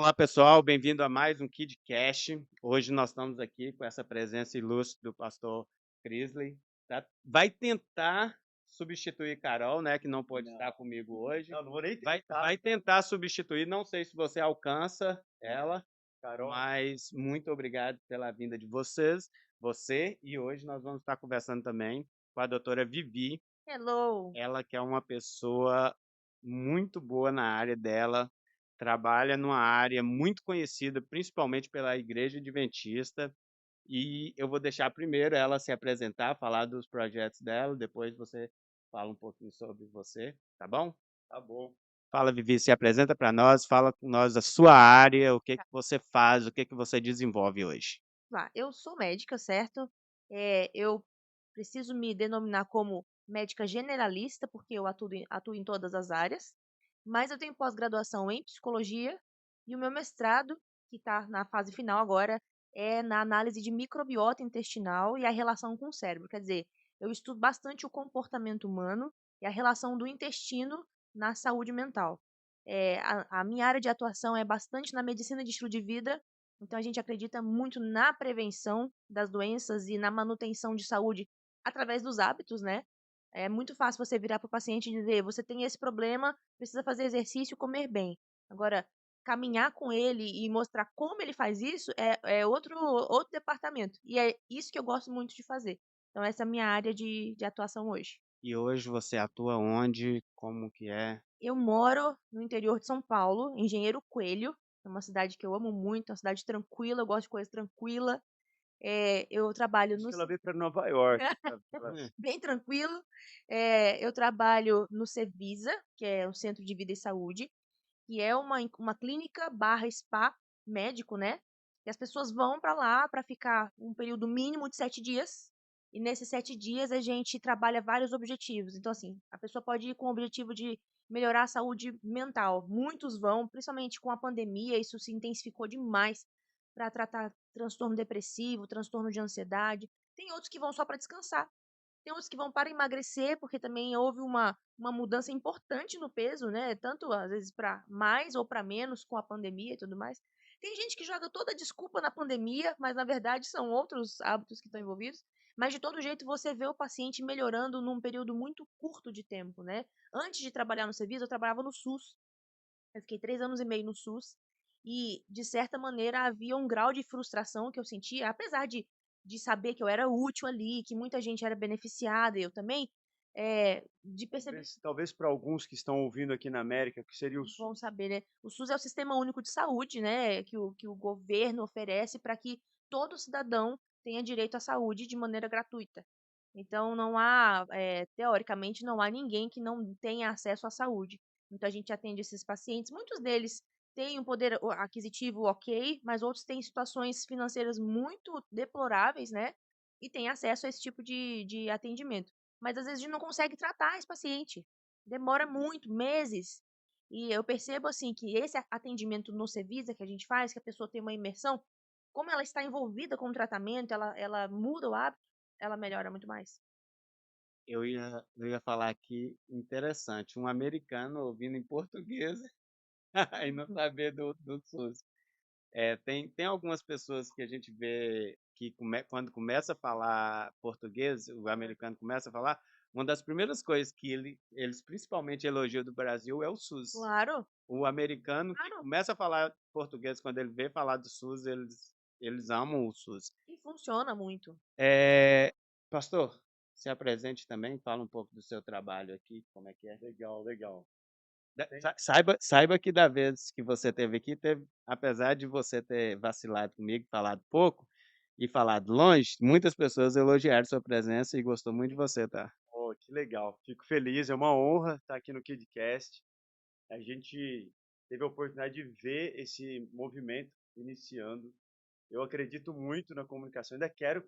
Olá, pessoal, bem-vindo a mais um KidCast. Hoje nós estamos aqui com essa presença ilustre do pastor Crisley. Vai tentar substituir Carol, né, que não pôde estar Não, comigo hoje. não vou nem Vai, tentar, vai tentar substituir, não sei se você alcança ela, Carol. mas muito obrigado pela vinda de você, e hoje nós vamos estar conversando também com a doutora Vivi, Hello. ela que é uma pessoa muito boa na área dela, trabalha numa área muito conhecida, principalmente pela Igreja Adventista, e eu vou deixar primeiro ela se apresentar, falar dos projetos dela, depois você fala um pouquinho sobre você, tá bom? Tá bom. Fala, Vivi, se apresenta para nós, fala com nós da sua área, o que Tá, que você faz, o que que você desenvolve hoje. lá. Eu sou médica, certo? Eu preciso me denominar como médica generalista, porque eu atuo em todas as áreas, mas eu tenho pós-graduação em psicologia e o meu mestrado, que está na fase final agora, é na análise de microbiota intestinal e a relação com o cérebro. Quer dizer, eu estudo bastante o comportamento humano e a relação do intestino na saúde mental. A minha área de atuação é bastante na medicina de estilo de vida. Então, a gente acredita muito na prevenção das doenças e na manutenção de saúde através dos hábitos, né? É muito fácil você virar para o paciente e dizer: você tem esse problema, precisa fazer exercício e comer bem. Agora, caminhar com ele e mostrar como ele faz isso é outro departamento. E é isso que eu gosto muito de fazer. Então, essa é a minha área de atuação hoje. E hoje você atua onde, como que é? Eu moro no interior de São Paulo, em Engenheiro Coelho. É uma cidade que eu amo muito, é uma cidade tranquila, eu gosto de coisa tranquila. Eu trabalho Acho no que ela veio para Nova York. bem tranquilo. Eu trabalho no Cevisa, que é o Centro de Vida e Saúde, que é uma clínica barra spa médico, né? E as pessoas vão para lá para ficar um período mínimo de 7 dias. E nesses 7 dias a gente trabalha vários objetivos. Então, assim, a pessoa pode ir com o objetivo de melhorar a saúde mental. Muitos vão, principalmente com a pandemia, isso se intensificou demais para tratar transtorno depressivo, transtorno de ansiedade. Tem outros que vão só para descansar. Tem outros que vão para emagrecer, porque também houve uma mudança importante no peso, né? Tanto às vezes para mais ou para menos com a pandemia e tudo mais. Tem gente que joga toda a desculpa na pandemia, mas na verdade são outros hábitos que estão envolvidos. Mas de todo jeito você vê o paciente melhorando num período muito curto de tempo, né? Antes de trabalhar no serviço, eu trabalhava no SUS. Eu fiquei 3 anos e meio no SUS e, de certa maneira, havia um grau de frustração que eu sentia, apesar de saber que eu era útil ali, que muita gente era beneficiada, eu também, de perceber, Talvez para alguns que estão ouvindo aqui na América, que seria o bom SUS. saber, né? O SUS é o Sistema Único de Saúde, né? Que o governo oferece para que todo cidadão tenha direito à saúde de maneira gratuita. Então, não há, teoricamente, não há ninguém que não tenha acesso à saúde. Então, a gente atende esses pacientes. Muitos deles têm um poder aquisitivo ok, mas outros têm situações financeiras muito deploráveis, né? E têm acesso a esse tipo de atendimento. Mas, às vezes, a gente não consegue tratar esse paciente. Demora muito, meses. E eu percebo, assim, que esse atendimento no Cevisa que a gente faz, que a pessoa tem uma imersão, como ela está envolvida com o tratamento, ela muda o hábito, ela melhora muito mais. Eu ia falar aqui, interessante, um americano ouvindo em português e não saber do SUS. Tem algumas pessoas que a gente vê que quando começa a falar português, o americano começa a falar, uma das primeiras coisas que eles principalmente elogiam do Brasil é o SUS. Claro, O americano que claro. começa a falar português, quando ele vê falar do SUS, eles amam o SUS. E funciona muito. Pastor, se apresente também, fala um pouco do seu trabalho aqui, como é que é. Legal, legal. Tem- Saiba que da vez que você teve aqui, apesar de você ter vacilado comigo, falado pouco e falado longe, muitas pessoas elogiaram sua presença e gostou muito de você, tá? Oh, que legal. Fico feliz, é uma honra estar aqui no KidCast. A gente teve a oportunidade de ver esse movimento iniciando. Eu acredito muito na comunicação, ainda quero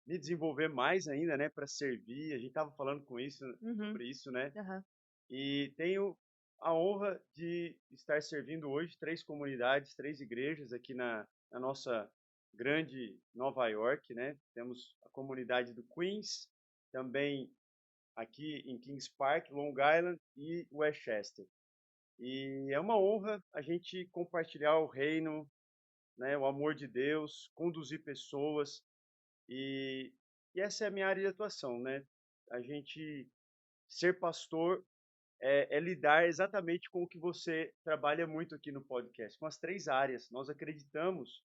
me desenvolver mais ainda, né, para servir. A gente estava falando Uhum, sobre isso, né? aham. E tenho a honra de estar servindo hoje 3 comunidades, 3 igrejas aqui na nossa grande Nova York, né? Temos a comunidade do Queens, também aqui em Kings Park, Long Island e Westchester. E é uma honra a gente compartilhar o reino, né, o amor de Deus, conduzir pessoas e, e essa é a minha área de atuação, né? A gente ser pastor é lidar exatamente com o que você trabalha muito aqui no podcast, com as três áreas. Nós acreditamos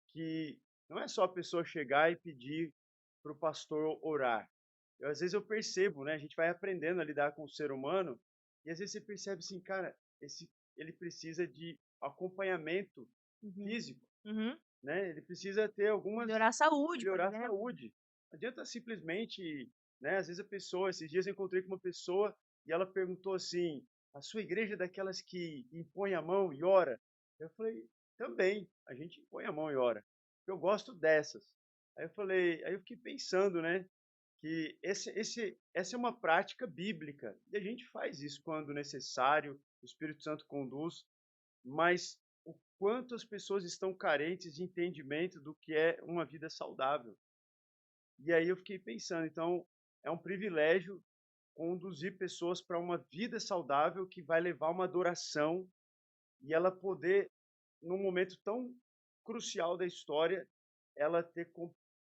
que não é só a pessoa chegar e pedir para o pastor orar. Às vezes eu percebo, né? A gente vai aprendendo a lidar com o ser humano e às vezes você percebe assim, cara, ele precisa de acompanhamento Uhum. físico, Uhum. né? Ele precisa ter algumas Melhorar a saúde, por melhorar a exemplo. saúde. Não adianta simplesmente, né? Às vezes a pessoa, esses dias eu encontrei com uma pessoa e ela perguntou assim: a sua igreja é daquelas que impõe a mão e ora? Eu falei: também, a gente impõe a mão e ora. Eu gosto dessas. Aí eu fiquei pensando, né? Que essa é uma prática bíblica e a gente faz isso quando necessário, o Espírito Santo conduz, mas o quanto as pessoas estão carentes de entendimento do que é uma vida saudável. E aí eu fiquei pensando, então é um privilégio conduzir pessoas para uma vida saudável que vai levar uma adoração e ela poder, num momento tão crucial da história, ela ter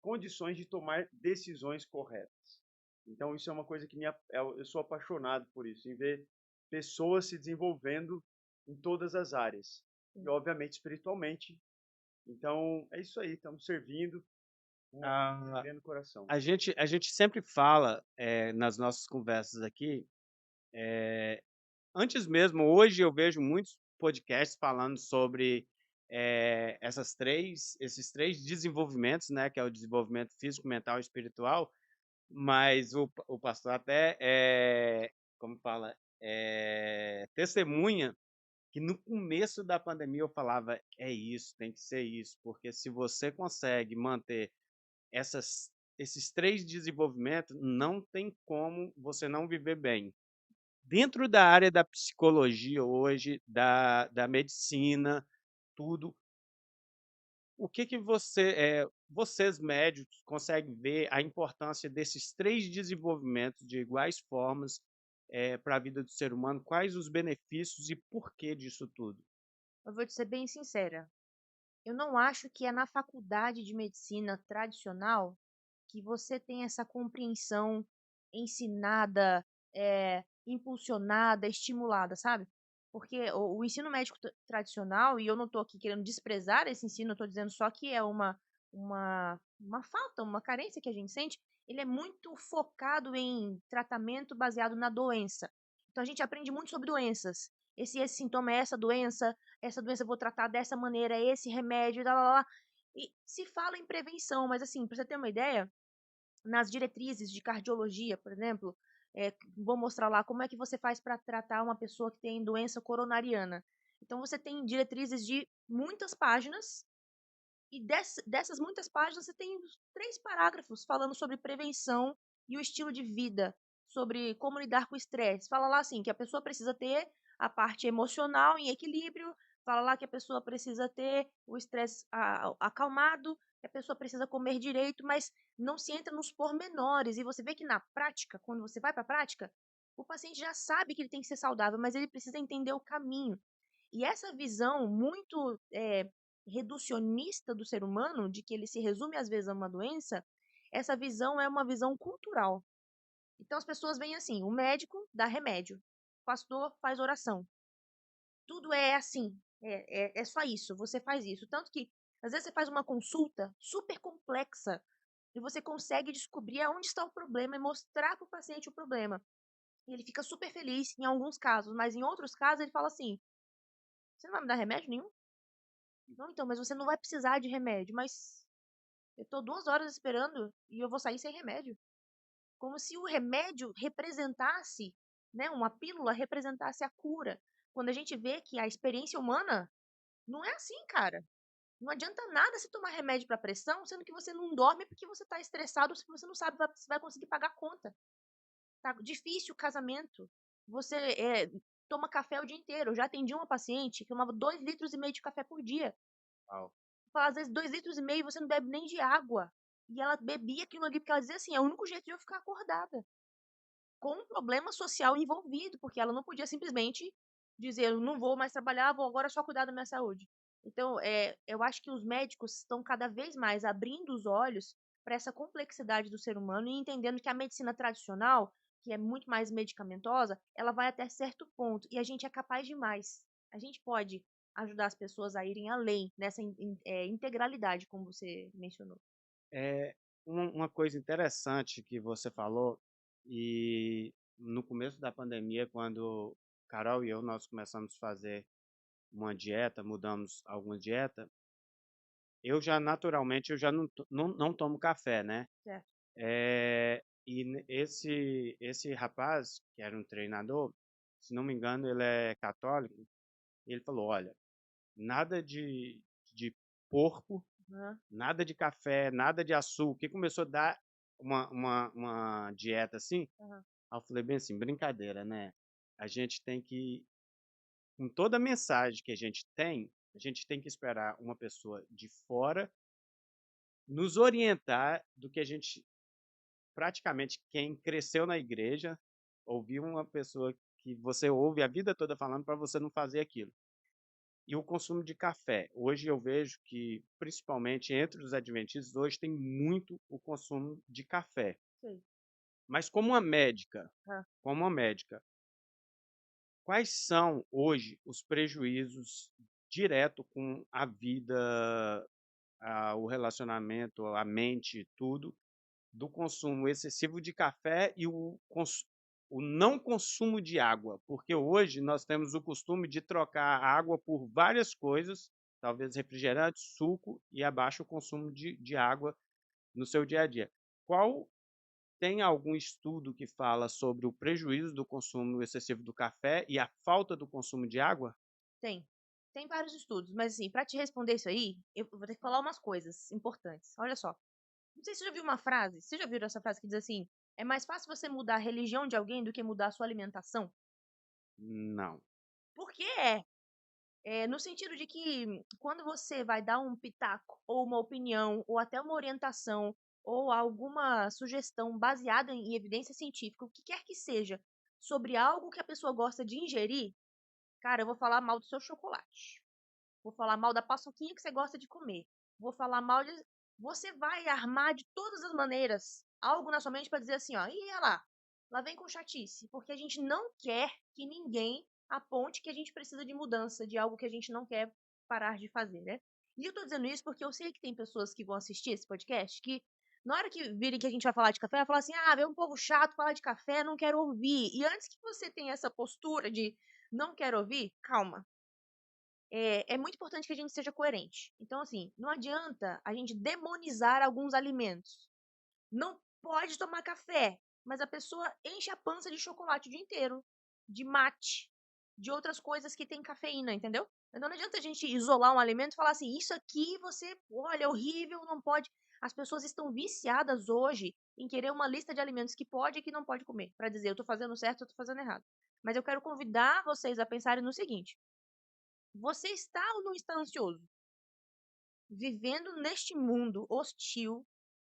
condições de tomar decisões corretas. Então isso é uma coisa que eu sou apaixonado por isso, em ver pessoas se desenvolvendo em todas as áreas e obviamente espiritualmente. Então é isso aí, estamos servindo com Ah, alegria no coração. a gente sempre fala, nas nossas conversas aqui, antes mesmo, hoje eu vejo muitos podcasts falando sobre esses três desenvolvimentos, né, que é o desenvolvimento físico, mental e espiritual, mas o pastor até, como fala, testemunha que no começo da pandemia eu falava: "É isso, tem que ser isso", porque se você consegue manter essas esses 3 desenvolvimentos, não tem como você não viver bem. Dentro da área da psicologia hoje, da medicina, tudo, o que que vocês médicos conseguem ver a importância desses 3 desenvolvimentos de iguais formas, para a vida do ser humano? Quais os benefícios e porquê disso tudo? Eu vou te ser bem sincera. Eu não acho que é na faculdade de medicina tradicional que você tem essa compreensão ensinada, impulsionada, estimulada, sabe? Porque o ensino médico tradicional, e eu não estou aqui querendo desprezar esse ensino, eu estou dizendo só que é uma falta, uma carência que a gente sente, ele é muito focado em tratamento baseado na doença. Então a gente aprende muito sobre doenças. Esse sintoma é essa doença eu vou tratar dessa maneira, é esse remédio, lá, lá, lá. E se fala em prevenção, mas assim, para você ter uma ideia, nas diretrizes de cardiologia, por exemplo, vou mostrar lá como é que você faz para tratar uma pessoa que tem doença coronariana. Então, você tem diretrizes de muitas páginas, e dessas muitas páginas, você tem 3 parágrafos falando sobre prevenção e o estilo de vida, sobre como lidar com o estresse. Fala lá assim, que a pessoa precisa ter a parte emocional em equilíbrio, fala lá que a pessoa precisa ter o estresse acalmado, que a pessoa precisa comer direito, mas não se entra nos pormenores. E você vê que na prática, quando você vai para a prática, o paciente já sabe que ele tem que ser saudável, mas ele precisa entender o caminho. E essa visão muito reducionista do ser humano, de que ele se resume às vezes a uma doença, essa visão é uma visão cultural. Então as pessoas veem assim: o médico dá remédio, o pastor faz oração. Tudo é assim, é só isso, você faz isso. Tanto que às vezes você faz uma consulta super complexa e você consegue descobrir aonde está o problema e mostrar para o paciente o problema. E ele fica super feliz em alguns casos, mas em outros casos ele fala assim: você não vai me dar remédio nenhum? Não, então, mas você não vai precisar de remédio. Mas eu tô 2 horas esperando e eu vou sair sem remédio. Como se o remédio representasse, né, uma pílula representasse a cura. Quando a gente vê que a experiência humana não é assim, cara. Não adianta nada se tomar remédio para pressão, sendo que você não dorme porque você tá estressado, se você não sabe se vai conseguir pagar a conta. Tá difícil o casamento. Você toma café o dia inteiro. Eu já atendi uma paciente que tomava 2,5 litros de café por dia. Uau. Fala, às vezes 2,5 litros você não bebe nem de água. E ela bebia aquilo ali porque ela dizia assim, é o único jeito de eu ficar acordada. Com um problema social envolvido, porque ela não podia simplesmente dizer: "Eu não vou mais trabalhar, vou agora só cuidar da minha saúde". Então, eu acho que os médicos estão cada vez mais abrindo os olhos para essa complexidade do ser humano e entendendo que a medicina tradicional, que é muito mais medicamentosa, ela vai até certo ponto e a gente é capaz de mais. A gente pode ajudar as pessoas a irem além nessa integralidade, como você mencionou. É uma coisa interessante que você falou, e no começo da pandemia, quando Carol e eu, nós começamos a fazer uma dieta, mudamos alguma dieta, eu já naturalmente eu já não tomo café, né. Certo. Esse rapaz, que era um treinador, se não me engano ele é católico, ele falou: "Olha, nada de porco, Aham, nada de café, nada de açúcar", e começou a dar uma dieta assim. aham. Aí eu falei bem assim: "Brincadeira, né, a gente tem que, com toda a mensagem que a gente tem que esperar uma pessoa de fora nos orientar do que a gente, praticamente quem cresceu na igreja, ouviu uma pessoa que você ouve a vida toda falando para você não fazer aquilo". E o consumo de café, hoje eu vejo que, principalmente entre os adventistas, hoje tem muito o consumo de café. Sei. Mas Hã. como uma médica, quais são hoje os prejuízos direto com a vida, o relacionamento, a mente, tudo, do consumo excessivo de café e o não consumo de água? Porque hoje nós temos o costume de trocar a água por várias coisas, talvez refrigerante, suco, e abaixa o consumo de água no seu dia a dia. Qual Tem algum estudo que fala sobre o prejuízo do consumo excessivo do café e a falta do consumo de água? Tem. Tem vários estudos, mas assim, para te responder isso aí, eu vou ter que falar umas coisas importantes. Olha só, não sei se você já viu uma frase, você já viu essa frase que diz assim: "É mais fácil você mudar a religião de alguém do que mudar a sua alimentação"? Não. Por que é? No sentido de que quando você vai dar um pitaco, ou uma opinião, ou até uma orientação, ou alguma sugestão baseada em evidência científica, o que quer que seja, sobre algo que a pessoa gosta de ingerir, cara, eu vou falar mal do seu chocolate. Vou falar mal da paçoquinha que você gosta de comer. Vou falar mal de. Você vai armar de todas as maneiras algo na sua mente para dizer assim, ó, ih, olha lá vem com chatice, porque a gente não quer que ninguém aponte que a gente precisa de mudança, de algo que a gente não quer parar de fazer, né? E eu tô dizendo isso porque eu sei que tem pessoas que vão assistir esse podcast que, na hora que virem que a gente vai falar de café, vai falar assim: ah, vê um povo chato falar de café, não quero ouvir. E antes que você tenha essa postura de não quero ouvir, calma, é muito importante que a gente seja coerente. Então, assim, não adianta a gente demonizar alguns alimentos. Não pode tomar café, mas a pessoa enche a pança de chocolate o dia inteiro, de mate, de outras coisas que tem cafeína, entendeu? Então não adianta a gente isolar um alimento e falar assim, isso aqui você, olha, é horrível, não pode. As pessoas estão viciadas hoje em querer uma lista de alimentos que pode e que não pode comer, para dizer eu tô fazendo certo, eu tô fazendo errado. Mas eu quero convidar vocês a pensarem no seguinte: você está ou não está ansioso? Vivendo neste mundo hostil,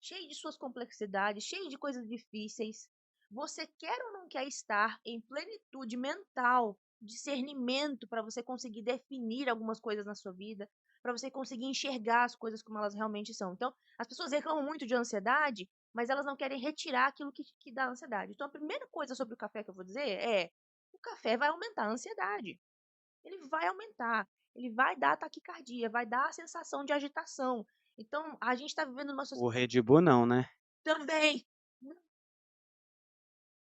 cheio de suas complexidades, cheio de coisas difíceis, você quer ou não quer estar em plenitude mental, discernimento para você conseguir definir algumas coisas na sua vida, para você conseguir enxergar as coisas como elas realmente são. Então, as pessoas reclamam muito de ansiedade, mas elas não querem retirar aquilo que dá ansiedade. Então, a primeira coisa sobre o café que eu vou dizer é: o café vai aumentar a ansiedade. Ele vai aumentar, ele vai dar taquicardia, vai dar a sensação de agitação. Então, a gente está vivendo numa O sociedade Red Bull não, né? também.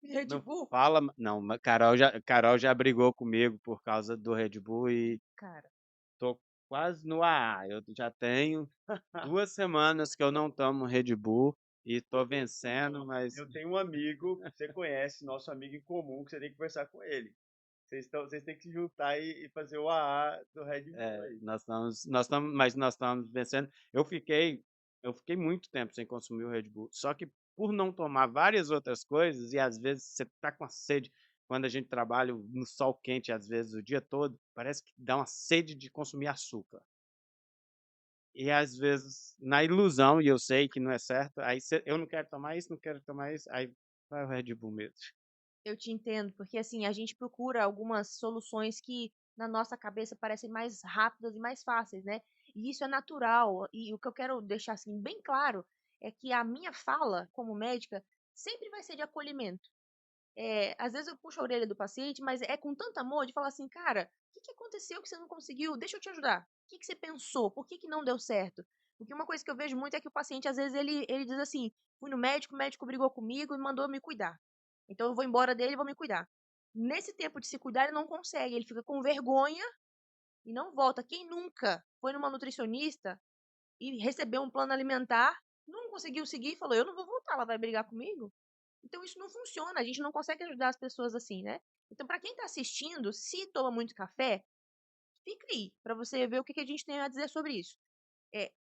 Red Não Bull, fala não, ma Carol já brigou comigo por causa do Red Bull e cara, tô quase no AA. Eu já tenho 2 semanas que eu não tomo Red Bull e tô vencendo, mas Eu tenho um amigo que você conhece, nosso amigo em comum, que você tem que conversar com ele. Vocês têm que se juntar e fazer o AA do Red Bull aí. nós estamos vencendo. Eu fiquei muito tempo sem consumir o Red Bull, só que por não tomar várias outras coisas e às vezes você tá com a sede, quando a gente trabalha no sol quente, às vezes o dia todo, parece que dá uma sede de consumir açúcar. E às vezes, na ilusão, e eu sei que não é certo, aí eu não quero tomar isso, não quero tomar isso, aí vai o Red Bull mesmo. Eu te entendo, porque assim, a gente procura algumas soluções que na nossa cabeça parecem mais rápidas e mais fáceis, né? E isso é natural. E o que eu quero deixar assim bem claro é que a minha fala como médica sempre vai ser de acolhimento. Às vezes eu puxo a orelha do paciente, mas é com tanto amor de falar assim, cara, o que que aconteceu que você não conseguiu? Deixa eu te ajudar. O que que você pensou? Por que que não deu certo? Porque uma coisa que eu vejo muito é que o paciente, às vezes, ele diz assim, fui no médico, o médico brigou comigo e mandou eu me cuidar. Então eu vou embora dele e vou me cuidar. Nesse tempo de se cuidar, ele não consegue, ele fica com vergonha e não volta. Quem nunca foi numa nutricionista e recebeu um plano alimentar, não conseguiu seguir e falou, eu não vou voltar, ela vai brigar comigo? Então isso não funciona, a gente não consegue ajudar as pessoas assim, né? Então, para quem está assistindo, se toma muito café, fica aí, para você ver o que que a gente tem a dizer sobre isso.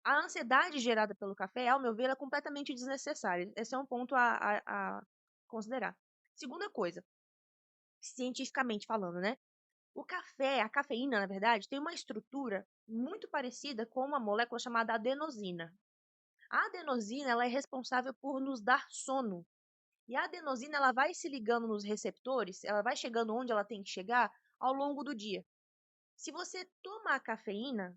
A ansiedade gerada pelo café, ao meu ver, é completamente desnecessária. Esse é um ponto a considerar. Segunda coisa, cientificamente falando, né? O café, a cafeína, na verdade, tem uma estrutura muito parecida com uma molécula chamada adenosina. A adenosina, ela é responsável por nos dar sono. E a adenosina ela vai se ligando nos receptores, ela vai chegando onde ela tem que chegar ao longo do dia. Se você toma a cafeína,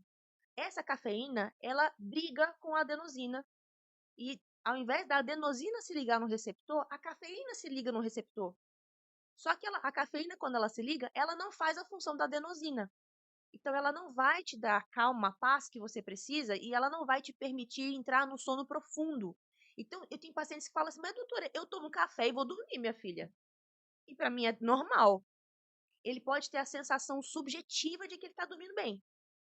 essa cafeína ela briga com a adenosina e ao invés da adenosina se ligar no receptor, a cafeína se liga no receptor. Só que a cafeína quando ela se liga, ela não faz a função da adenosina. Então ela não vai te dar a calma, a paz que você precisa e ela não vai te permitir entrar no sono profundo. Então, eu tenho pacientes que falam assim, mas doutora, eu tomo café e vou dormir, minha filha. E para mim é normal. Ele pode ter a sensação subjetiva de que ele está dormindo bem,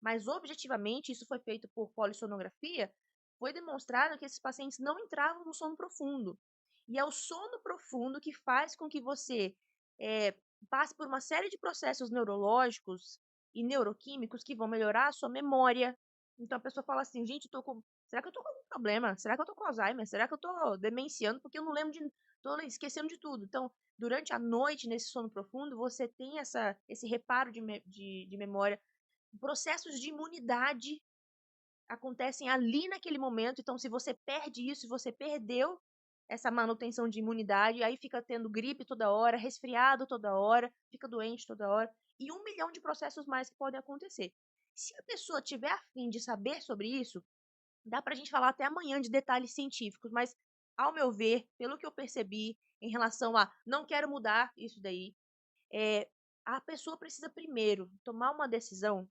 mas objetivamente, isso foi feito por polissonografia, foi demonstrado que esses pacientes não entravam no sono profundo. E é o sono profundo que faz com que você é, passe por uma série de processos neurológicos e neuroquímicos que vão melhorar a sua memória. Então a pessoa fala assim, gente, será que eu tô com algum problema? Será que eu tô com Alzheimer? Será que eu tô demenciando? Porque eu não lembro tô esquecendo de tudo. Então, durante a noite, nesse sono profundo, você tem esse reparo de memória. Processos de imunidade acontecem ali naquele momento. Então, se você perde isso, se você perdeu essa manutenção de imunidade, aí fica tendo gripe toda hora, resfriado toda hora, fica doente toda hora, e 1 milhão de processos mais que podem acontecer. Se a pessoa tiver a fim de saber sobre isso, dá pra gente falar até amanhã de detalhes científicos, mas, ao meu ver, pelo que eu percebi em relação a não quero mudar isso daí, é, a pessoa precisa primeiro tomar uma decisão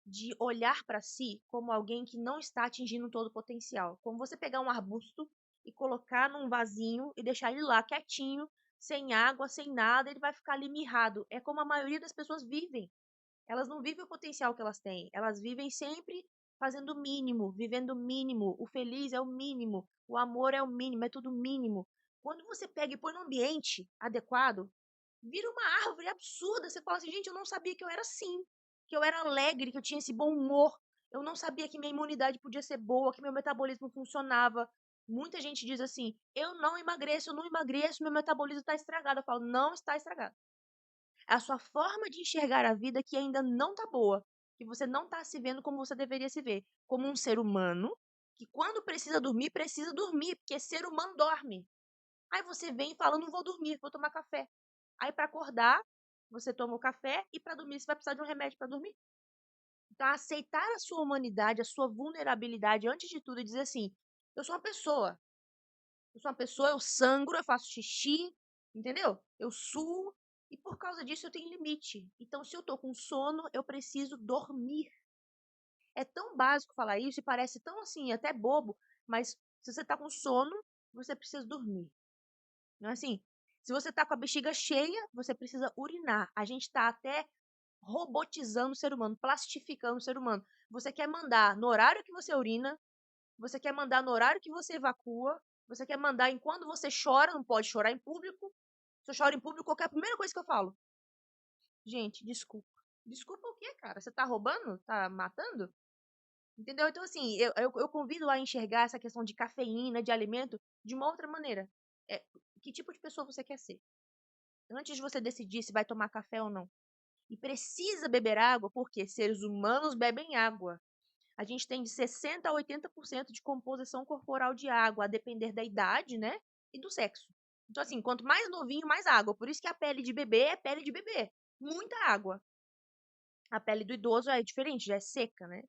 de olhar para si como alguém que não está atingindo todo o potencial. Como você pegar um arbusto e colocar num vasinho e deixar ele lá quietinho, sem água, sem nada, ele vai ficar ali mirrado. É como a maioria das pessoas vivem. Elas não vivem o potencial que elas têm. Elas vivem sempre fazendo o mínimo, vivendo o mínimo. O feliz é o mínimo, o amor é o mínimo, é tudo mínimo. Quando você pega e põe no ambiente adequado, vira uma árvore absurda. Você fala assim, gente, eu não sabia que eu era assim, que eu era alegre, que eu tinha esse bom humor. Eu não sabia que minha imunidade podia ser boa, que meu metabolismo funcionava. Muita gente diz assim, eu não emagreço, meu metabolismo está estragado. Eu falo, não está estragado. É a sua forma de enxergar a vida que ainda não está boa, que você não está se vendo como você deveria se ver, como um ser humano que quando precisa dormir, porque ser humano dorme. Aí você vem e fala, não vou dormir, vou tomar café. Aí para acordar, você toma o café e para dormir você vai precisar de um remédio para dormir. Então aceitar a sua humanidade, a sua vulnerabilidade antes de tudo e dizer assim, eu sou uma pessoa. Eu sou uma pessoa, eu sangro, eu faço xixi, entendeu? Eu suo e por causa disso eu tenho limite. Então se eu tô com sono, eu preciso dormir. É tão básico falar isso e parece tão assim, até bobo, mas se você tá com sono, você precisa dormir. Não é assim? Se você tá com a bexiga cheia, você precisa urinar. A gente tá até robotizando o ser humano, plastificando o ser humano. Você quer mandar no horário que você urina, você quer mandar no horário que você evacua, você quer mandar em quando você chora, não pode chorar em público. Se eu choro em público, qual que é a primeira coisa que eu falo? Gente, desculpa. Desculpa o quê, cara? Você tá roubando? Tá matando? Entendeu? Então, assim, eu convido a enxergar essa questão de cafeína, de alimento, de uma outra maneira. É, que tipo de pessoa você quer ser? Antes de você decidir se vai tomar café ou não. E precisa beber água porque seres humanos bebem água. A gente tem de 60 a 80% de composição corporal de água, a depender da idade, né? E do sexo. Então, assim, quanto mais novinho, mais água. Por isso que a pele de bebê é pele de bebê. Muita água. A pele do idoso é diferente, já é seca, né?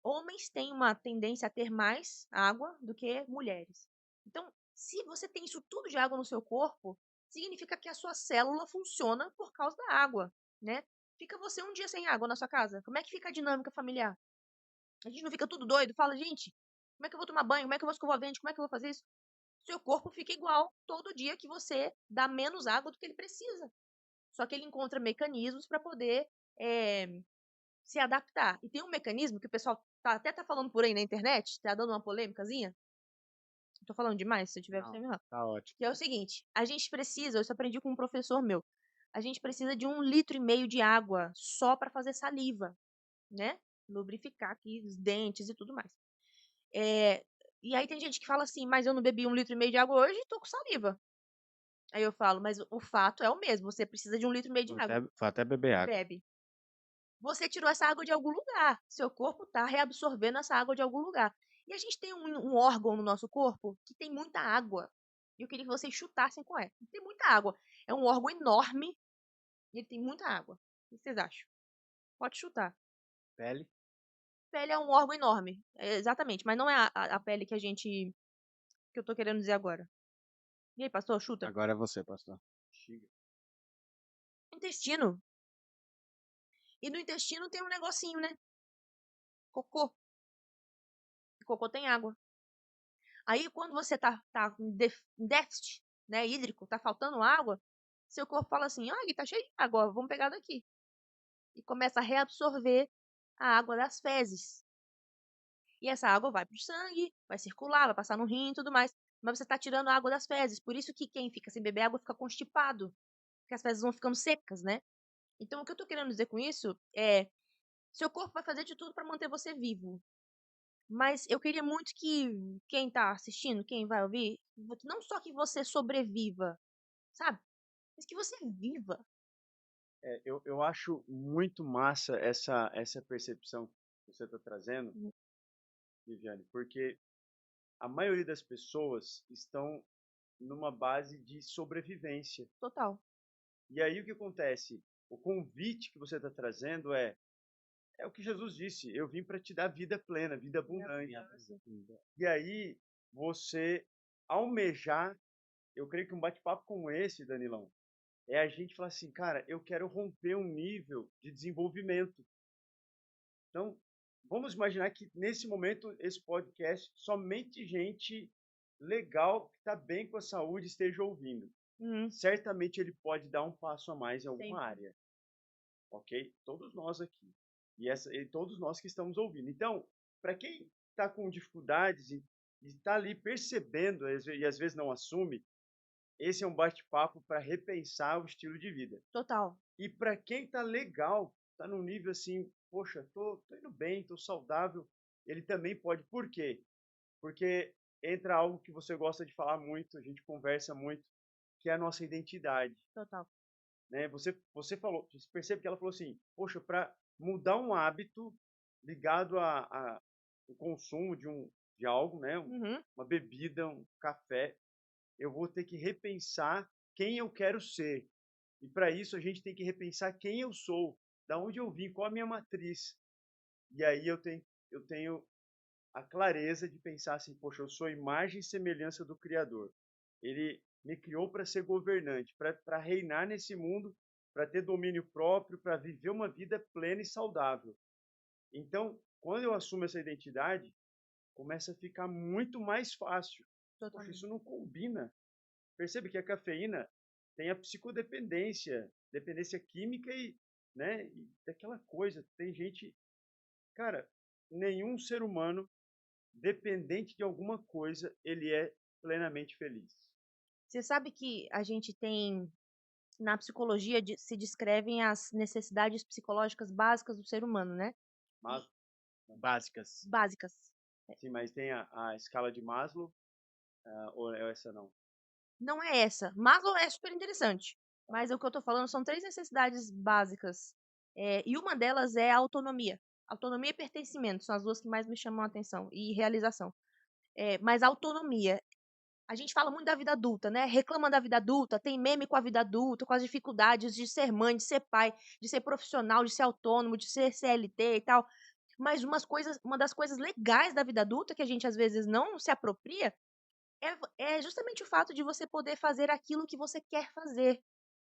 Homens têm uma tendência a ter mais água do que mulheres. Então, se você tem isso tudo de água no seu corpo, significa que a sua célula funciona por causa da água, né? Fica você um dia sem água na sua casa. Como é que fica a dinâmica familiar? A gente não fica tudo doido? Fala, gente, como é que eu vou tomar banho? Como é que eu vou escovar o dente? Como é que eu vou fazer isso? Seu corpo fica igual todo dia que você dá menos água do que ele precisa. Só que ele encontra mecanismos para poder se adaptar. E tem um mecanismo que o pessoal até tá falando por aí na internet, tá dando uma polêmicazinha. Tô falando demais, se eu tiver, você Não, me fala. tá ótimo. Que é o seguinte, a gente precisa, eu isso aprendi com um professor meu, a gente precisa de 1,5 litro de água só para fazer saliva, né? Lubrificar aqui os dentes e tudo mais. E aí tem gente que fala assim, mas eu não bebi 1,5 litro de água hoje e tô com saliva. Aí eu falo, mas o fato é o mesmo, você precisa de 1,5 litro de água. Vou até beber água. Bebe. Você tirou essa água de algum lugar. Seu corpo está reabsorvendo essa água de algum lugar. E a gente tem um órgão no nosso corpo que tem muita água. E eu queria que vocês chutassem qual é. Tem muita água. É um órgão enorme e ele tem muita água. O que vocês acham? Pode chutar. Pele? Pele é um órgão enorme. Exatamente, mas não é a pele que eu tô querendo dizer agora. E aí, pastor, chuta. Agora é você, pastor. Bexiga. Intestino. E no intestino tem um negocinho, né? Cocô. E cocô tem água. Aí, quando você tá em déficit, né, hídrico, tá faltando água, seu corpo fala assim, ah, aqui tá cheio de água, vamos pegar daqui. E começa a reabsorver a água das fezes. E essa água vai pro sangue, vai circular, vai passar no rim e tudo mais. Mas você tá tirando a água das fezes. Por isso que quem fica sem beber água fica constipado. Porque as fezes vão ficando secas, né? Então, o que eu tô querendo dizer com isso é, seu corpo vai fazer de tudo para manter você vivo. Mas eu queria muito que quem tá assistindo, quem vai ouvir, não só que você sobreviva, sabe? Mas que você viva. Eu acho muito massa essa percepção que você está trazendo, Uhum. Viviane, porque a maioria das pessoas estão numa base de sobrevivência. Total. E aí o que acontece? O convite que você está trazendo é o que Jesus disse: eu vim para te dar vida plena, vida abundante. E aí você almejar, eu creio que um bate-papo como esse, Danilão, é a gente falar assim, cara, eu quero romper um nível de desenvolvimento. Então, vamos imaginar que nesse momento esse podcast somente gente legal que está bem com a saúde esteja ouvindo. Uhum. Certamente ele pode dar um passo a mais em alguma Sempre. área, ok? Todos nós aqui e todos nós que estamos ouvindo. Então, para quem está com dificuldades e está ali percebendo e às vezes não assume, esse é um bate-papo para repensar o estilo de vida. Total. E para quem tá legal, tá num nível assim, poxa, tô indo bem, tô saudável, ele também pode. Por quê? Porque entra algo que você gosta de falar muito, a gente conversa muito, que é a nossa identidade, Total. né? Você falou, você percebe que ela falou assim, poxa, para mudar um hábito ligado a o consumo de algo, né? Uhum. Uma bebida, um café, eu vou ter que repensar quem eu quero ser. E para isso a gente tem que repensar quem eu sou, da onde eu vim, qual a minha matriz. E aí eu tenho a clareza de pensar assim, poxa, eu sou imagem e semelhança do Criador. Ele me criou para ser governante, para reinar nesse mundo, para ter domínio próprio, para viver uma vida plena e saudável. Então, quando eu assumo essa identidade, começa a ficar muito mais fácil. Poxa, Totalmente. isso não combina. Percebe que a cafeína tem a psicodependência, dependência química e, né, e daquela coisa. Tem gente, cara, nenhum ser humano dependente de alguma coisa, ele é plenamente feliz. Você sabe que a gente tem, na psicologia, se descrevem as necessidades psicológicas básicas do ser humano, né? Mas, Básicas. Básicas. sim, mas tem a escala de Maslow, ou é essa não? Não é essa. Maslow é super interessante. Mas o que eu tô falando são 3 necessidades básicas. E uma delas é a autonomia. Autonomia e pertencimento são as duas que mais me chamam a atenção. E realização. Mas autonomia. A gente fala muito da vida adulta, né? Reclama da vida adulta, tem meme com a vida adulta, com as dificuldades de ser mãe, de ser pai, de ser profissional, de ser autônomo, de ser CLT e tal. Mas uma das coisas legais da vida adulta que a gente às vezes não se apropria é justamente o fato de você poder fazer aquilo que você quer fazer,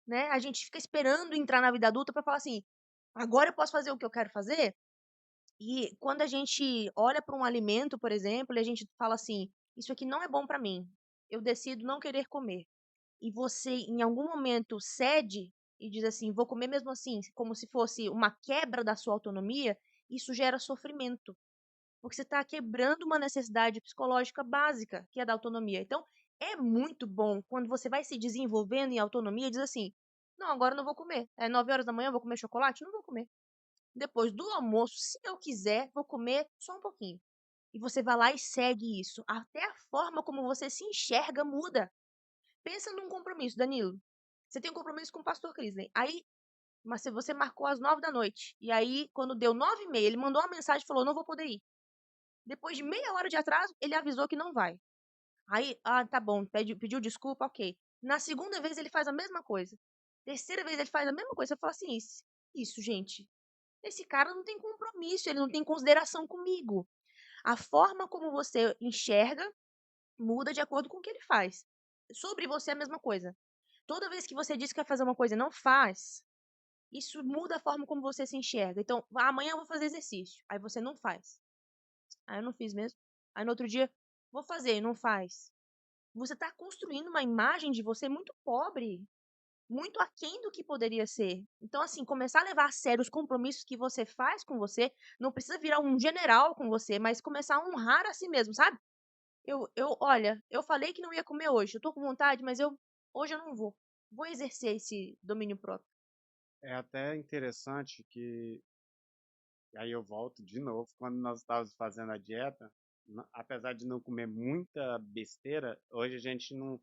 né? A gente fica esperando entrar na vida adulta para falar assim: agora eu posso fazer o que eu quero fazer? E quando a gente olha para um alimento, por exemplo, e a gente fala assim: isso aqui não é bom para mim, eu decido não querer comer. E você, em algum momento, cede e diz assim: vou comer mesmo assim, como se fosse uma quebra da sua autonomia, isso gera sofrimento, porque você está quebrando uma necessidade psicológica básica, que é da autonomia. Então, é muito bom quando você vai se desenvolvendo em autonomia e diz assim: não, agora eu não vou comer. É 9 horas da manhã, eu vou comer chocolate? Não vou comer. Depois do almoço, se eu quiser, vou comer só um pouquinho. E você vai lá e segue isso. Até a forma como você se enxerga muda. Pensa num compromisso, Danilo. Você tem um compromisso com o pastor Crisley. Aí, mas se você marcou às 9 da noite. E aí, quando deu 9h30, ele mandou uma mensagem e falou: não vou poder ir. Depois de meia hora de atraso, ele avisou que não vai. Aí, tá bom, pediu desculpa, ok. Na segunda vez, ele faz a mesma coisa. Terceira vez, ele faz a mesma coisa. Você fala assim: isso, gente. Esse cara não tem compromisso, ele não tem consideração comigo. A forma como você enxerga muda de acordo com o que ele faz. Sobre você é a mesma coisa. Toda vez que você diz que vai fazer uma coisa e não faz, isso muda a forma como você se enxerga. Então, amanhã eu vou fazer exercício. Aí você não faz. Aí eu não fiz mesmo. Aí no outro dia, vou fazer, não faz. Você está construindo uma imagem de você muito pobre, muito aquém do que poderia ser. Então, assim, começar a levar a sério os compromissos que você faz com você, não precisa virar um general com você, mas começar a honrar a si mesmo, sabe? Olha, eu falei que não ia comer hoje, eu tô com vontade, mas hoje eu não vou. Vou exercer esse domínio próprio. É até interessante que, e aí eu volto de novo, quando nós estávamos fazendo a dieta, apesar de não comer muita besteira, hoje a gente não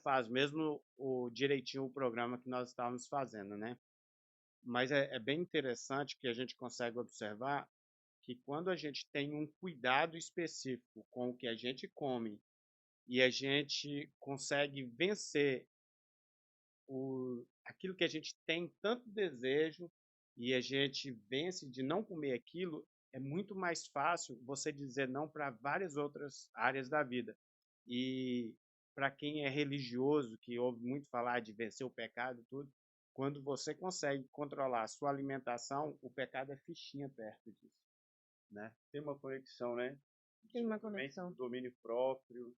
faz mesmo direitinho o programa que nós estávamos fazendo, né? Mas é bem interessante que a gente consegue observar que quando a gente tem um cuidado específico com o que a gente come e a gente consegue vencer aquilo que a gente tem tanto desejo e a gente vence de não comer aquilo, é muito mais fácil você dizer não para várias outras áreas da vida. E para quem é religioso, que ouve muito falar de vencer o pecado e tudo, quando você consegue controlar a sua alimentação, o pecado é fichinha perto disso, né? Tem uma conexão, né? Tem uma Desenvolvimento do conexão. domínio próprio,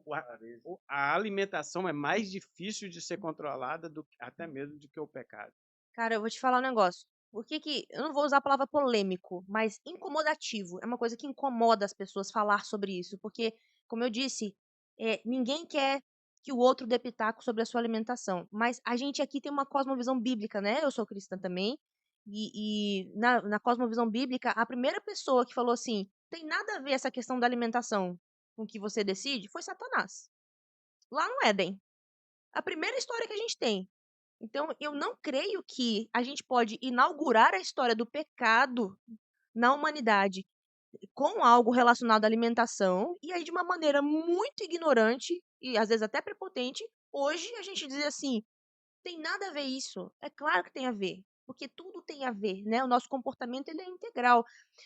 clareza. A alimentação é mais difícil de ser controlada até mesmo do que o pecado. Cara, eu vou te falar um negócio. Por que que, eu não vou usar a palavra polêmico, mas incomodativo. É uma coisa que incomoda as pessoas falar sobre isso, porque, como eu disse, ninguém quer que o outro dê pitaco sobre a sua alimentação. Mas a gente aqui tem uma cosmovisão bíblica, né? Eu sou cristã também. E na cosmovisão bíblica, a primeira pessoa que falou assim, tem nada a ver essa questão da alimentação com o que você decide, foi Satanás. Lá no Éden. A primeira história que a gente tem. Então, eu não creio que a gente pode inaugurar a história do pecado na humanidade com algo relacionado à alimentação, e aí, de uma maneira muito ignorante e às vezes até prepotente, hoje a gente diz assim: tem nada a ver isso. É claro que tem a ver, porque tudo tem a ver, né? O nosso comportamento ele é integral.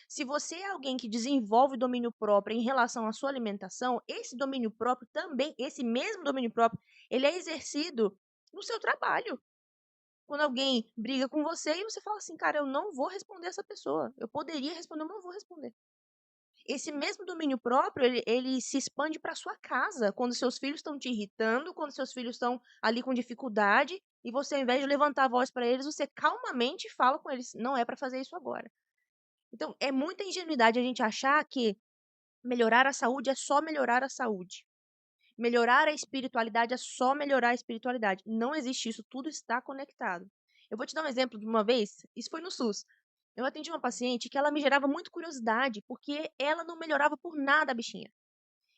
Se você é alguém que desenvolve domínio próprio em relação à sua alimentação, esse domínio próprio também, esse mesmo domínio próprio, ele é exercido no seu trabalho. Quando alguém briga com você e você fala assim, cara, eu não vou responder essa pessoa. Eu poderia responder, eu não vou responder. Esse mesmo domínio próprio, ele se expande para sua casa, quando seus filhos estão te irritando, quando seus filhos estão ali com dificuldade, e você, ao invés de levantar a voz para eles, você calmamente fala com eles, não é para fazer isso agora. Então, é muita ingenuidade a gente achar que melhorar a saúde é só melhorar a saúde. Melhorar a espiritualidade é só melhorar a espiritualidade. Não existe isso, tudo está conectado. Eu vou te dar um exemplo de uma vez, isso foi no SUS. Eu atendi uma paciente que ela me gerava muito curiosidade, porque ela não melhorava por nada, a bichinha.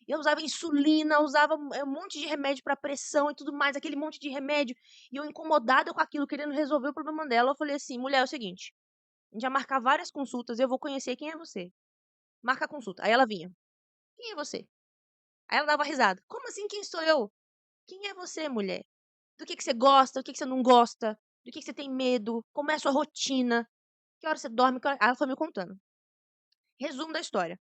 Eu usava insulina, usava um monte de remédio para pressão e tudo mais, aquele monte de remédio. E eu incomodada com aquilo, querendo resolver o problema dela, eu falei assim, mulher, é o seguinte, a gente vai marcar várias consultas, eu vou conhecer quem é você. Marca a consulta. Aí ela vinha, quem é você? Aí ela dava risada. Como assim, quem sou eu? Quem é você, mulher? Do que você gosta? Do que você não gosta? Do que você tem medo? Como é a sua rotina? Que hora você dorme? Aí ela foi me contando. Resumo da história.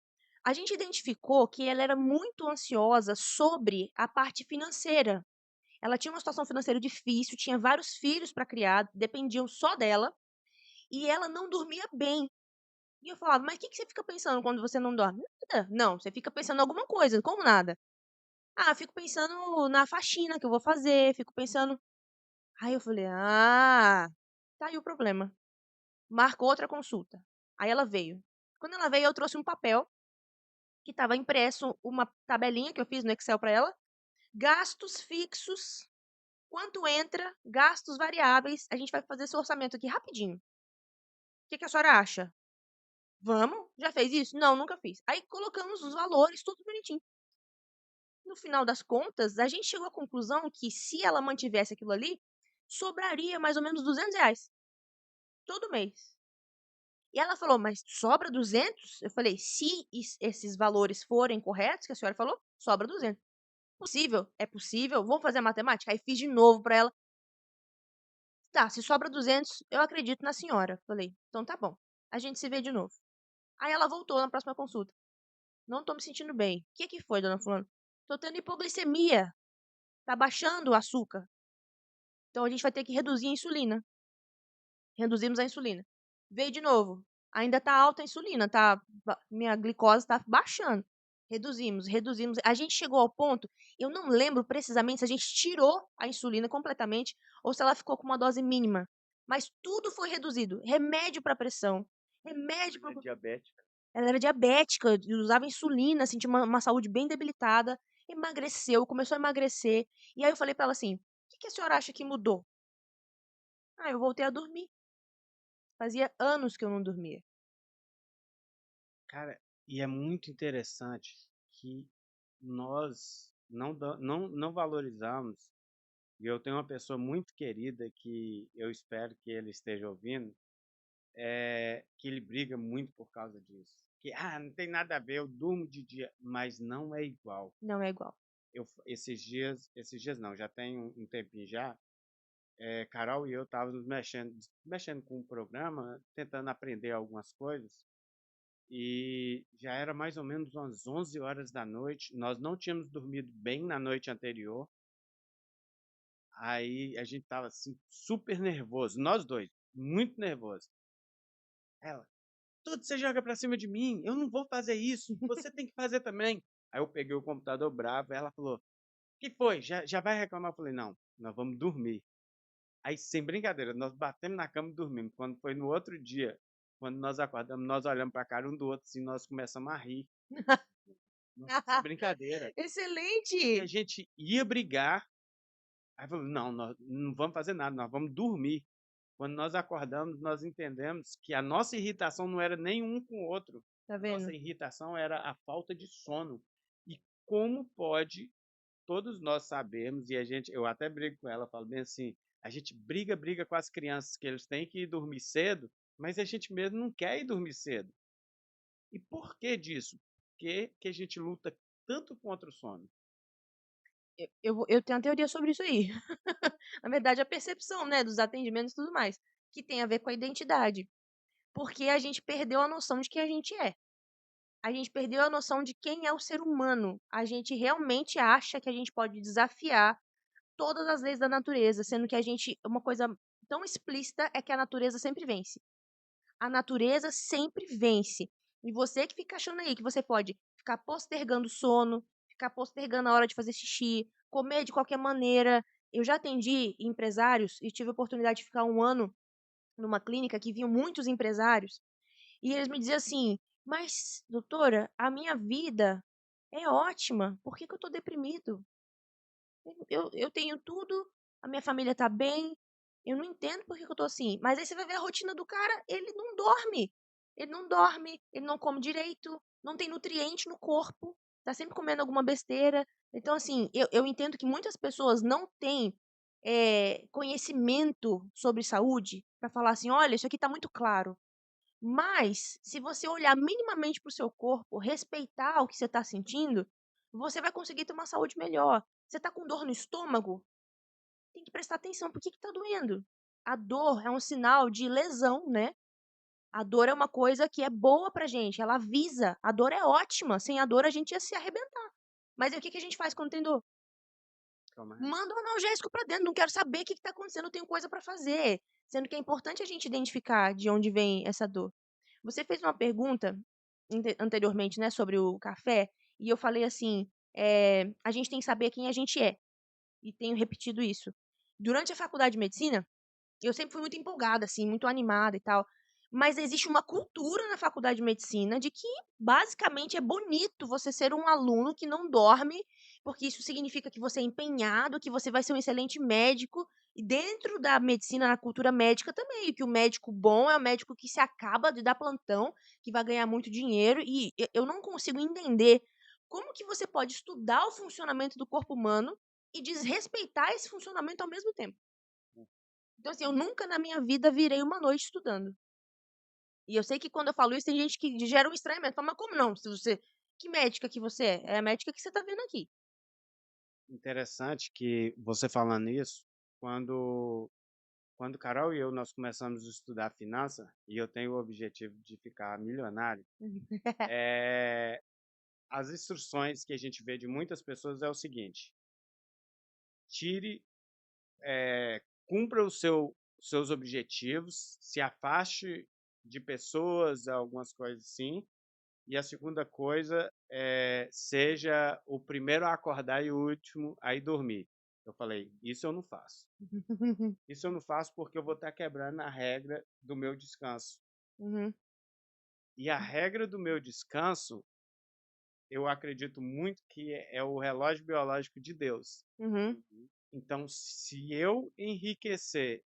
A gente identificou que ela era muito ansiosa sobre a parte financeira. Ela tinha uma situação financeira difícil, tinha vários filhos para criar, dependiam só dela, e ela não dormia bem. E eu falava, mas o que você fica pensando quando você não dorme? Nada. Não, você fica pensando em alguma coisa, como nada. Ah, fico pensando na faxina que eu vou fazer, fico pensando. Aí eu falei, tá aí o problema. Marcou outra consulta. Aí ela veio. Quando ela veio, eu trouxe um papel que estava impresso, uma tabelinha que eu fiz no Excel para ela, gastos fixos, quanto entra, gastos variáveis. A gente vai fazer esse orçamento aqui rapidinho. O que a senhora acha? Vamos? Já fez isso? Não, nunca fiz. Aí colocamos os valores, tudo bonitinho. No final das contas, a gente chegou à conclusão que se ela mantivesse aquilo ali, sobraria mais ou menos R$ 200 todo mês. E ela falou, mas sobra 200? Eu falei, se esses valores forem corretos, que a senhora falou, sobra 200. Possível? É possível? Vamos fazer a matemática? Aí fiz de novo para ela. Tá, se sobra 200, eu acredito na senhora. Falei, então tá bom. A gente se vê de novo. Aí ela voltou na próxima consulta. Não tô me sentindo bem. O que foi, dona fulano? Tô tendo hipoglicemia. Tá baixando o açúcar. Então a gente vai ter que reduzir a insulina. Reduzimos a insulina. Veio de novo. Ainda tá alta a insulina, minha glicose tá baixando. Reduzimos. A gente chegou ao ponto, eu não lembro precisamente se a gente tirou a insulina completamente ou se ela ficou com uma dose mínima. Mas tudo foi reduzido. Remédio para pressão, remédio para. Ela é diabética. Ela era diabética, usava insulina, assim, tinha uma saúde bem debilitada. Emagreceu, começou a emagrecer. E aí eu falei para ela assim: o que a senhora acha que mudou? Ah, eu voltei a dormir. Fazia anos que eu não dormia. Cara, e é muito interessante que nós não valorizamos, e eu tenho uma pessoa muito querida que eu espero que ele esteja ouvindo, que ele briga muito por causa disso. Que, não tem nada a ver, eu durmo de dia, mas não é igual. Não é igual. Esses dias não, já tem um tempinho já, Carol e eu estávamos mexendo com o programa, tentando aprender algumas coisas, e já era mais ou menos umas 11 horas da noite, nós não tínhamos dormido bem na noite anterior, aí a gente estava assim, super nervoso, nós dois, muito nervoso. Ela, tudo você joga pra cima de mim, eu não vou fazer isso, você tem que fazer também. Aí eu peguei o computador bravo, ela falou, que foi? Já vai reclamar? Eu falei, não, nós vamos dormir. Aí, sem brincadeira, nós batemos na cama e dormimos. Quando foi no outro dia, quando nós acordamos, nós olhamos pra cara um do outro assim, nós começamos a rir. Nossa, sem brincadeira. E a Excelente! gente ia brigar, aí falou, não, nós não vamos fazer nada, nós vamos dormir. Quando nós acordamos, nós entendemos que a nossa irritação não era nem um com o outro. Tá A nossa vendo? irritação era a falta de sono. E como pode, todos nós sabemos, e eu até brigo com ela, falo bem assim, a gente briga com as crianças que eles têm que ir dormir cedo, mas a gente mesmo não quer ir dormir cedo. E por que disso? Por que a gente luta tanto contra o sono? Eu tenho uma teoria sobre isso aí. Na verdade, a percepção, né, dos atendimentos e tudo mais, que tem a ver com a identidade. Porque a gente perdeu a noção de quem a gente é. A gente perdeu a noção de quem é o ser humano. A gente realmente acha que a gente pode desafiar todas as leis da natureza, sendo que uma coisa tão explícita é que a natureza sempre vence. A natureza sempre vence. E você que fica achando aí que você pode ficar postergando o sono, ficar postergando a hora de fazer xixi, comer de qualquer maneira. Eu já atendi empresários e tive a oportunidade de ficar 1 ano numa clínica que vinham muitos empresários. E eles me diziam assim: mas, doutora, a minha vida é ótima, por que eu tô deprimido? Eu tenho tudo, a minha família tá bem, eu não entendo por que eu tô assim. Mas aí você vai ver a rotina do cara, ele não dorme. Ele não dorme, ele não come direito, não tem nutriente no corpo, tá sempre comendo alguma besteira. Então, assim, eu entendo que muitas pessoas não têm conhecimento sobre saúde para falar assim: olha, isso aqui tá muito claro. Mas, se você olhar minimamente para o seu corpo, respeitar o que você está sentindo, você vai conseguir ter uma saúde melhor. Você tá com dor no estômago? Tem que prestar atenção, por que que tá doendo? A dor é um sinal de lesão, né? A dor é uma coisa que é boa pra gente, ela avisa. A dor é ótima, sem a dor a gente ia se arrebentar. Mas aí o que que a gente faz quando tem dor? Toma remédio. Manda um analgésico pra dentro, não quero saber o que que tá acontecendo, eu tenho coisa pra fazer. Sendo que é importante a gente identificar de onde vem essa dor. Você fez uma pergunta anteriormente, né, sobre o café, e eu falei assim, a gente tem que saber quem a gente é, e tenho repetido isso. Durante a faculdade de medicina, eu sempre fui muito empolgada, assim, muito animada e tal. Mas existe uma cultura na faculdade de medicina de que, basicamente, é bonito você ser um aluno que não dorme, porque isso significa que você é empenhado, que você vai ser um excelente médico. E dentro da medicina, na cultura médica também, que o médico bom é o médico que se acaba de dar plantão, que vai ganhar muito dinheiro. E eu não consigo entender como que você pode estudar o funcionamento do corpo humano e desrespeitar esse funcionamento ao mesmo tempo. Então, assim, eu nunca na minha vida virei uma noite estudando. E eu sei que quando eu falo isso, tem gente que gera um estranhamento. Fala, mas como não? Se você... Que médica que você é? É a médica que você tá vendo aqui. Interessante que você falando isso, quando Carol e eu nós começamos a estudar finança, e eu tenho o objetivo de ficar milionário, eh, as instruções que a gente vê de muitas pessoas é o seguinte: tire, cumpra os seus objetivos, se afaste de pessoas, algumas coisas assim. E a segunda coisa é seja o primeiro a acordar e o último a ir dormir. Eu falei, isso eu não faço. Isso eu não faço porque eu vou estar quebrando a regra do meu descanso. Uhum, E a regra do meu descanso, eu acredito muito que é o relógio biológico de Deus. uhum, Então, se eu enriquecer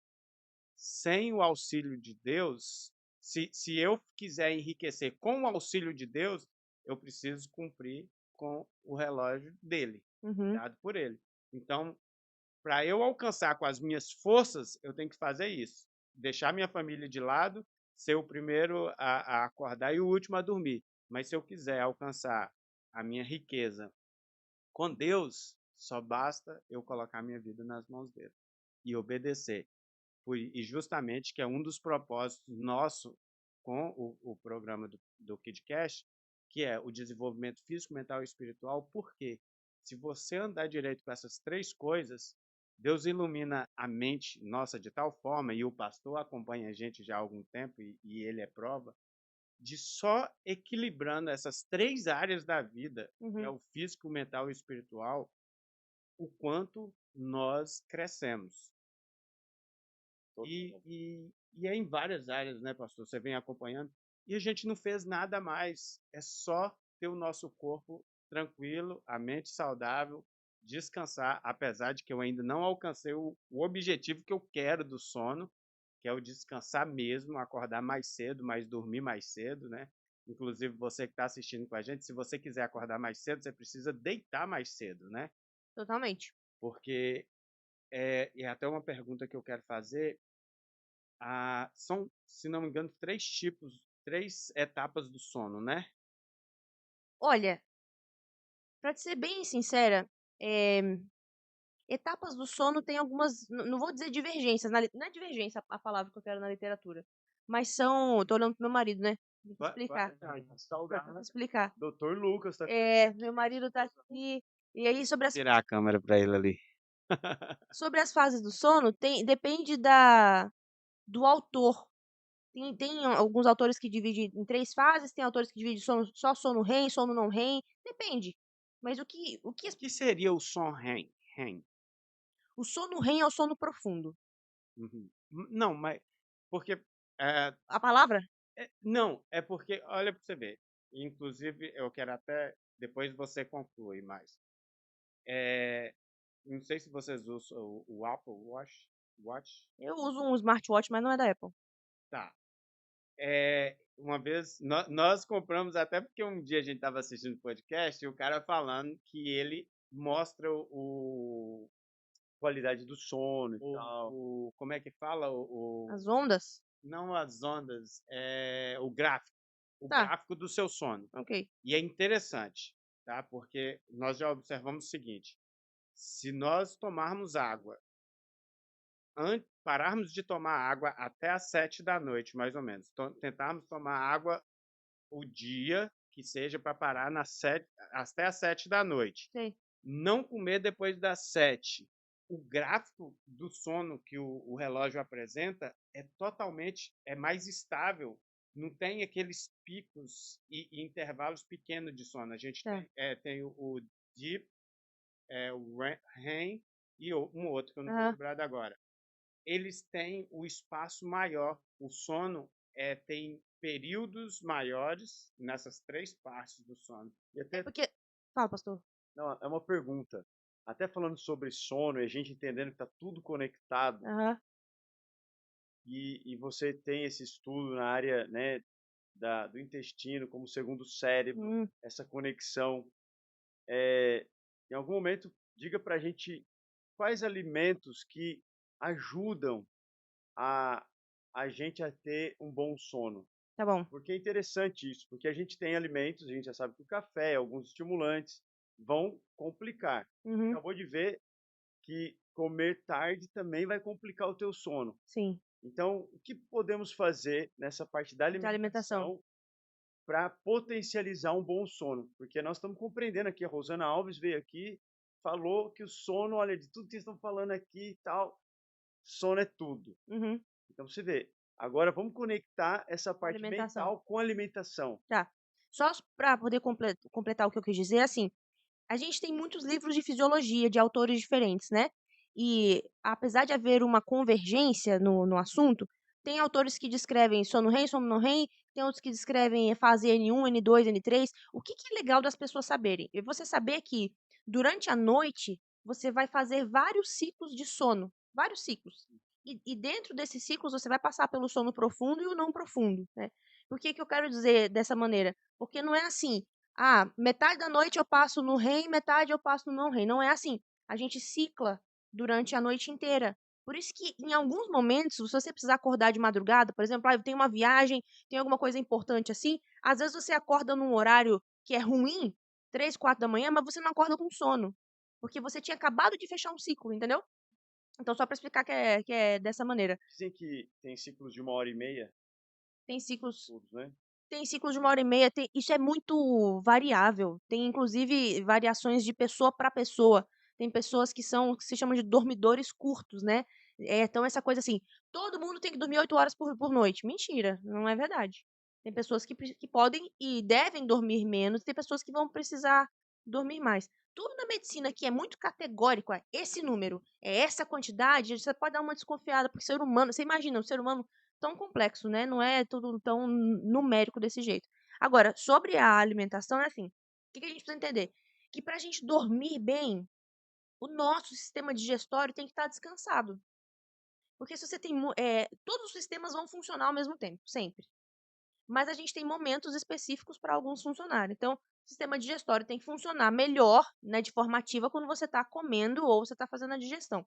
sem o auxílio de Deus, se eu quiser enriquecer com o auxílio de Deus, eu preciso cumprir com o relógio dele, uhum. dado por ele. Então, para eu alcançar com as minhas forças, eu tenho que fazer isso. Deixar minha família de lado, ser o primeiro a acordar e o último a dormir. Mas se eu quiser alcançar a minha riqueza com Deus, só basta eu colocar minha vida nas mãos dele e obedecer. E justamente que é um dos propósitos nosso com o programa do KidCast, que é o desenvolvimento físico, mental e espiritual. Porque se você andar direito com essas três coisas, Deus ilumina a mente nossa de tal forma, e o pastor acompanha a gente já há algum tempo, e ele é prova, de só equilibrando essas três áreas da vida, que é Uhum. o físico, o mental e o espiritual, o quanto nós crescemos. E é em várias áreas, né, pastor? Você vem acompanhando. E a gente não fez nada mais. É só ter o nosso corpo tranquilo, a mente saudável, descansar, apesar de que eu ainda não alcancei o objetivo que eu quero do sono, que é o descansar mesmo, acordar mais cedo, mas dormir mais cedo, né? Inclusive, você que está assistindo com a gente, se você quiser acordar mais cedo, você precisa deitar mais cedo, né? Totalmente. Porque, e até uma pergunta que eu quero fazer, são, se não me engano, três etapas do sono, né? Olha, pra te ser bem sincera, etapas do sono tem algumas, não vou dizer divergências, não é divergência a palavra que eu quero na literatura, mas são, eu tô olhando pro meu marido, né? Tem que explicar, tem que explicar. Doutor Lucas tá Meu marido tá aqui, e aí Tirar a câmera para ele ali. sobre as fases do sono, depende do autor. Tem alguns autores que dividem em 3 fases, tem autores que dividem só sono REM, sono não REM, depende. Mas O que seria o som REM? REM? o sono REM é o sono profundo. Uhum. Não, mas porque é, A palavra? não, é porque olha para você ver. Inclusive, eu quero até depois você conclui mais. É, não sei se vocês usam o Apple Watch. Eu uso um smartwatch, mas não é da Apple. Tá. Uma vez, nós compramos até porque um dia a gente estava assistindo podcast e o cara falando que ele mostra qualidade do sono e tal. como é que fala? As ondas? Não as ondas, o gráfico. O Tá, gráfico do seu sono. ok. E é interessante. tá? Porque nós já observamos o seguinte: se nós tomarmos água, pararmos de tomar água até às 7 da noite, mais ou menos, tentarmos tomar água o dia que seja para parar até às 7 da noite. Sei. Não comer depois das 7. O gráfico do sono que o relógio apresenta é totalmente mais estável. Não tem aqueles picos e intervalos pequenos de sono. A gente Tá. tem o deep, o REM e um outro que eu não estou Aham. lembrado agora. Eles têm o espaço maior. O sono tem períodos maiores nessas três partes do sono. E É até porque. Fala, pastor. Não, é uma pergunta. Até falando sobre sono e a gente entendendo que está tudo conectado, Aham. e você tem esse estudo na área, né, do intestino como segundo cérebro, Hum, essa conexão. É, em algum momento, diga para a gente quais alimentos que ajudam a, a gente a ter um bom sono. tá bom. Porque é interessante isso, porque a gente tem alimentos, a gente já sabe que o café, alguns estimulantes vão complicar. Uhum. Acabou de ver que comer tarde também vai complicar o teu sono. Sim. Então, o que podemos fazer nessa parte da Da alimentação. alimentação para potencializar um bom sono? Porque nós estamos compreendendo aqui, a Rosana Alves veio aqui, falou que o sono, olha, de tudo que vocês estão falando aqui e tal, sono é tudo. Uhum. Então você vê, agora vamos conectar essa parte Alimentação. mental com a alimentação. Tá. Só para poder completar o que eu quis dizer, assim, a gente tem muitos livros de fisiologia de autores diferentes, né? E apesar de haver uma convergência no assunto, tem autores que descrevem sono REM, sono não REM, tem outros que descrevem fase N1, N2, N3. O que que é legal das pessoas saberem? É você saber que durante a noite você vai fazer vários ciclos de sono, vários ciclos. E dentro desses ciclos você vai passar pelo sono profundo e o não profundo, né? Por que que eu quero dizer dessa maneira? Porque não é assim, metade da noite eu passo no REM, metade eu passo no não REM. Não é assim. A gente cicla durante a noite inteira. Por isso que, em alguns momentos, se você precisar acordar de madrugada, por exemplo, eu tenho uma viagem, tem alguma coisa importante assim, às vezes você acorda num horário que é ruim, 3, 4 da manhã, mas você não acorda com sono. Porque você tinha acabado de fechar um ciclo, entendeu? Então, só para explicar que é dessa maneira. Dizem que tem ciclos de 1 hora e meia, Tem ciclos estudos, né? Tem ciclos de 1 hora e meia, isso é muito variável. Tem inclusive variações de pessoa para pessoa. Tem pessoas que se chamam de dormidores curtos, né? Então essa coisa assim, todo mundo tem que dormir 8 horas por noite. Mentira, não é verdade. Tem pessoas que podem e devem dormir menos, tem pessoas que vão precisar dormir mais. Tudo na medicina que é muito categórico, é esse número, é essa quantidade, você pode dar uma desconfiada, porque ser humano, você imagina, o ser humano tão complexo, né? Não é tudo tão numérico desse jeito. Agora, sobre a alimentação, é assim, o que que a gente precisa entender? Que para a gente dormir bem, o nosso sistema digestório tem que estar descansado. Porque se você tem, todos os sistemas vão funcionar ao mesmo tempo, sempre. Mas a gente tem momentos específicos para alguns funcionarem. Então, o sistema digestório tem que funcionar melhor, né, de forma ativa quando você está comendo ou você está fazendo a digestão.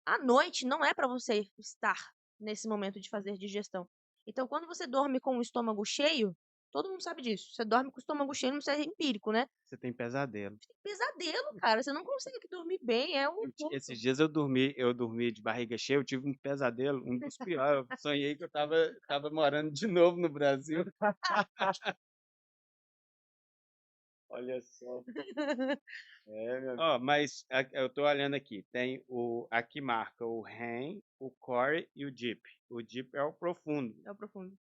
À noite não é para você estar nesse momento de fazer digestão. Então, quando você dorme com o estômago cheio, todo mundo sabe disso. Você dorme com o estômago cheio, não precisa ser empírico, né? você tem pesadelo. Pesadelo, cara. Você não consegue dormir bem, é um Esses ponto. dias eu dormi de barriga cheia, eu tive um pesadelo, um dos piores. Eu sonhei que eu tava morando de novo no Brasil. Olha só. É, meu amigo. Ó, mas eu tô olhando aqui, tem aqui marca o REM, o Core e o Deep. O Deep é o profundo. É o profundo.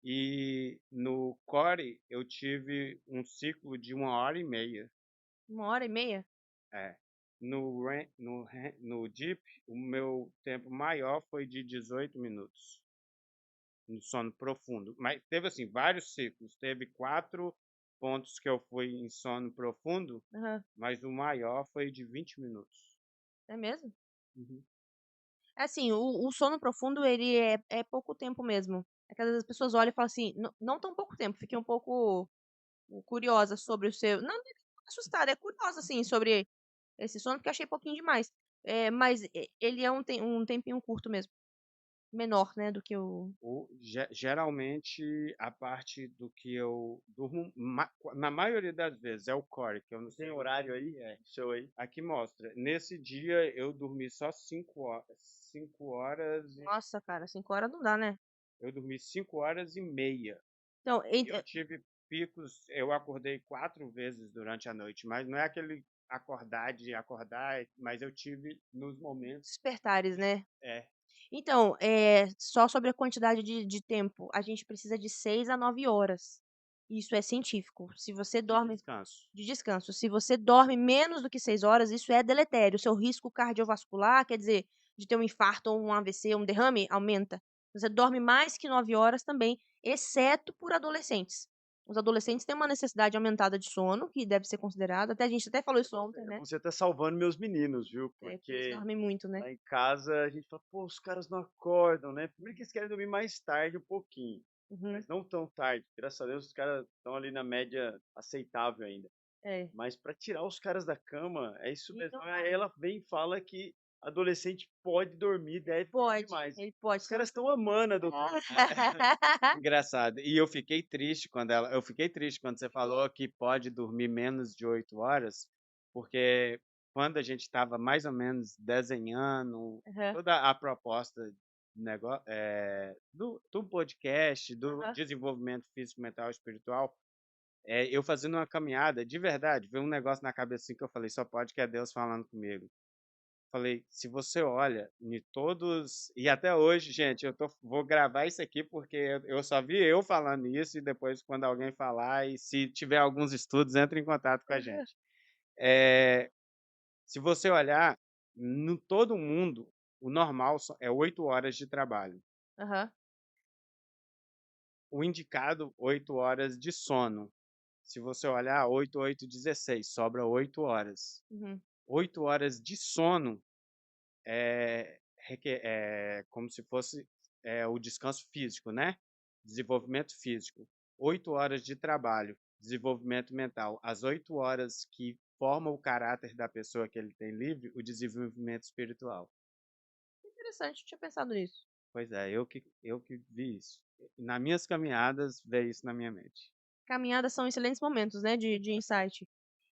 E no Core eu tive um ciclo de 1 hora e meia. 1 hora e meia? É. No Deep, o meu tempo maior foi de 18 minutos no sono profundo. Mas teve assim vários ciclos. Teve 4 pontos que eu fui em sono profundo, Aham. mas o maior foi de 20 minutos. É mesmo? Uhum. É assim, o sono profundo, ele é pouco tempo mesmo. É que às vezes as pessoas olham e falam assim, não tão pouco tempo, fiquei um pouco curiosa sobre o seu. Não, não é assustada, é curiosa, assim, sobre esse sono, porque eu achei pouquinho demais. Mas ele é um tempinho curto mesmo. menor, né, do que o Geralmente, a parte do que eu durmo, na maioria das vezes, é o core, que eu não Tem sei horário aí? é. O seu aí? Aqui mostra. Nesse dia eu dormi só 5 horas, Nossa, cara, 5 horas não dá, né. eu dormi 5 horas e meia. Então, E eu tive picos, eu acordei 4 vezes durante a noite, mas não é aquele acordar de acordar, mas eu tive nos momentos. despertares, né. É, Então, só sobre a quantidade de tempo, a gente precisa de 6 a 9 horas. Isso é científico. Se você de dorme descanso. de descanso, se você dorme menos do que 6 horas, isso é deletério. O seu risco cardiovascular, quer dizer, de ter um infarto ou um AVC, um derrame, aumenta. Você dorme mais que 9 horas também, exceto por adolescentes. Os adolescentes têm uma necessidade aumentada de sono, que deve ser considerada, até a gente até falou isso ontem, né, Você tá salvando meus meninos, viu? porque eles Porque dormem muito, né. lá em casa a gente fala, pô, os caras não acordam, né? Primeiro que eles querem dormir mais tarde um pouquinho, Uhum. mas não tão tarde. Graças a Deus os caras estão ali na média aceitável ainda. É. Mas para tirar os caras da cama, é isso E mesmo. não Aí ela vem e fala que adolescente pode dormir, deve dormir pode, mais. ele pode, Os senão caras estão amando a doutora. Engraçado. E eu fiquei triste quando você falou que pode dormir menos de 8 horas, porque quando a gente estava mais ou menos desenhando Aham, toda a proposta do podcast, do aham, desenvolvimento físico, mental e espiritual, eu fazendo uma caminhada, de verdade, veio um negócio na cabeça assim que eu falei, só pode que é Deus falando comigo. Falei, se você olha em todos. E até hoje, gente, vou gravar isso aqui porque eu só vi eu falando isso e depois, quando alguém falar, e se tiver alguns estudos, entre em contato com a aham, gente. É, se você olhar, no todo mundo, o normal é 8 horas de trabalho. aham, O indicado, 8 horas de sono. Se você olhar, 8, 8, 16, sobra 8 horas. uhum. 8 horas de sono como se fosse o descanso físico, né? Desenvolvimento físico. 8 horas de trabalho, desenvolvimento mental. As 8 horas que formam o caráter da pessoa que ele tem livre, o desenvolvimento espiritual. Interessante, não tinha pensado nisso. Pois é, eu que vi isso. Nas minhas caminhadas, veio isso na minha mente. Caminhadas são excelentes momentos, né, de insight.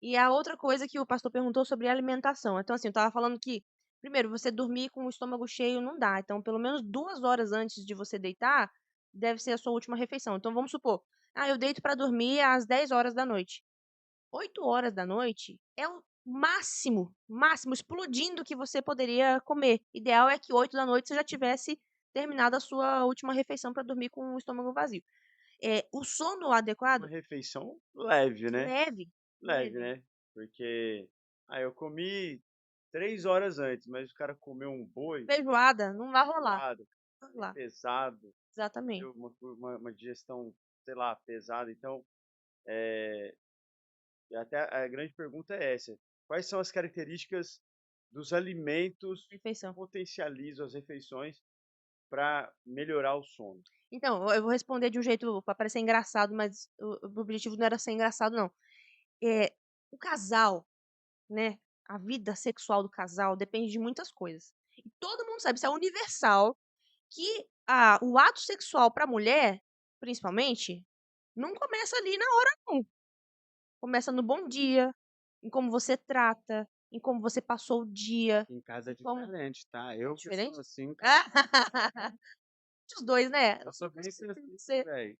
E a outra coisa que o pastor perguntou sobre alimentação. Então, assim, eu estava falando que, primeiro, você dormir com o estômago cheio não dá. Então, pelo menos 2 horas antes de você deitar, deve ser a sua última refeição. Então, vamos supor, eu deito para dormir às 10 horas da noite. 8 horas da noite é o máximo, máximo, explodindo que você poderia comer. Ideal é que 8 da noite você já tivesse terminado a sua última refeição para dormir com o estômago vazio. O sono Uma adequado, refeição leve, né? leve, Leve, leve. né? Porque, eu comi 3 horas antes, mas o cara comeu um boi, Feijoada, não vai rolar. feijoada, Não vai é rolar. pesado, Exatamente. entendeu? Uma digestão, sei lá, pesada. Então, é, e até a grande pergunta é essa: quais são as características dos alimentos que Refeição. potencializam as refeições para melhorar o sono? Então, eu vou responder de um jeito para parecer engraçado, mas o objetivo não era ser engraçado, não. O casal, né? A vida sexual do casal depende de muitas coisas. E todo mundo sabe, isso é universal, que o ato sexual para a mulher, principalmente, não começa ali na hora, não. Começa no bom dia, em como você trata, em como você passou o dia, Aqui em casa em é como. diferente, tá? É Eu que sou diferente? assim, Os dois, né? eu sou bem sensível, Você. velho.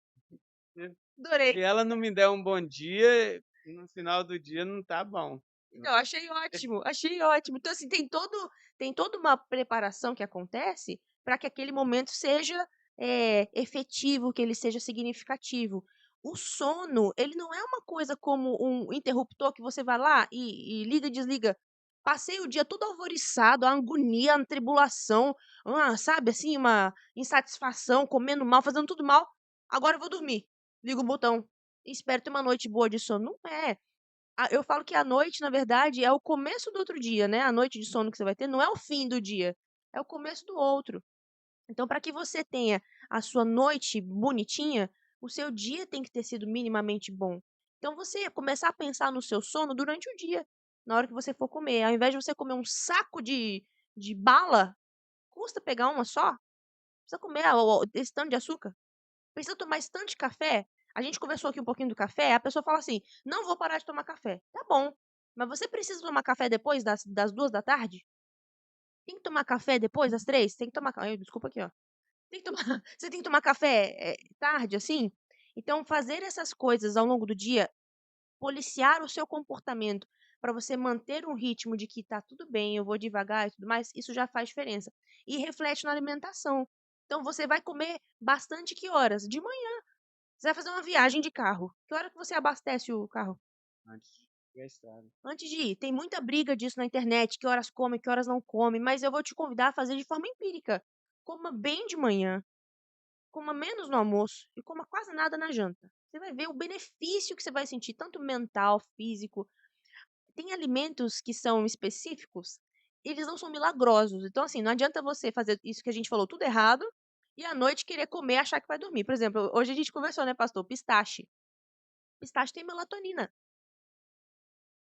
Se Adorei. ela não me der um bom dia, no final do dia não tá bom. Não, achei ótimo, achei ótimo. Então, assim, tem toda uma preparação que acontece para que aquele momento seja efetivo, que ele seja significativo. O sono, ele não é uma coisa como um interruptor que você vai lá e liga e desliga. Passei o dia todo alvoriçado, a agonia, a tribulação, sabe, assim, uma insatisfação, comendo mal, fazendo tudo mal. Agora eu vou dormir. Ligo o botão e espero ter uma noite boa de sono. Não é. Eu falo que a noite, na verdade, é o começo do outro dia, né, a noite de sono que você vai ter não é o fim do dia, é o começo do outro. Então, para que você tenha a sua noite bonitinha, o seu dia tem que ter sido minimamente bom. Então, você começar a pensar no seu sono durante o dia, na hora que você for comer. Ao invés de você comer um saco de bala, custa pegar uma só, Precisa comer esse tanto de açúcar? Precisa tomar esse tanto de café? A gente conversou aqui um pouquinho do café, a pessoa fala assim: "Não vou parar de tomar café". Tá bom, mas você precisa tomar café depois das 2 da tarde? Tem que tomar café depois das 3? Tem que tomar desculpa aqui, ó. Tem que tomar você tem que tomar café, tarde, assim? Então fazer essas coisas ao longo do dia, policiar o seu comportamento para você manter um ritmo de que tá tudo bem, eu vou devagar e tudo mais, isso já faz diferença. E reflete na alimentação. Então você vai comer bastante que horas? De manhã. Você vai fazer uma viagem de carro. Que hora que você abastece o carro? Antes de pegar a estrada. Antes de ir. Tem muita briga disso na internet, que horas come, que horas não come, mas eu vou te convidar a fazer de forma empírica. Coma bem de manhã, coma menos no almoço e coma quase nada na janta. Você vai ver o benefício que você vai sentir, tanto mental, físico. Tem alimentos que são específicos, eles não são milagrosos. Então, assim, não adianta você fazer isso que a gente falou tudo errado e à noite querer comer e achar que vai dormir. Por exemplo, hoje a gente conversou, né, pastor? Pistache. Pistache tem melatonina.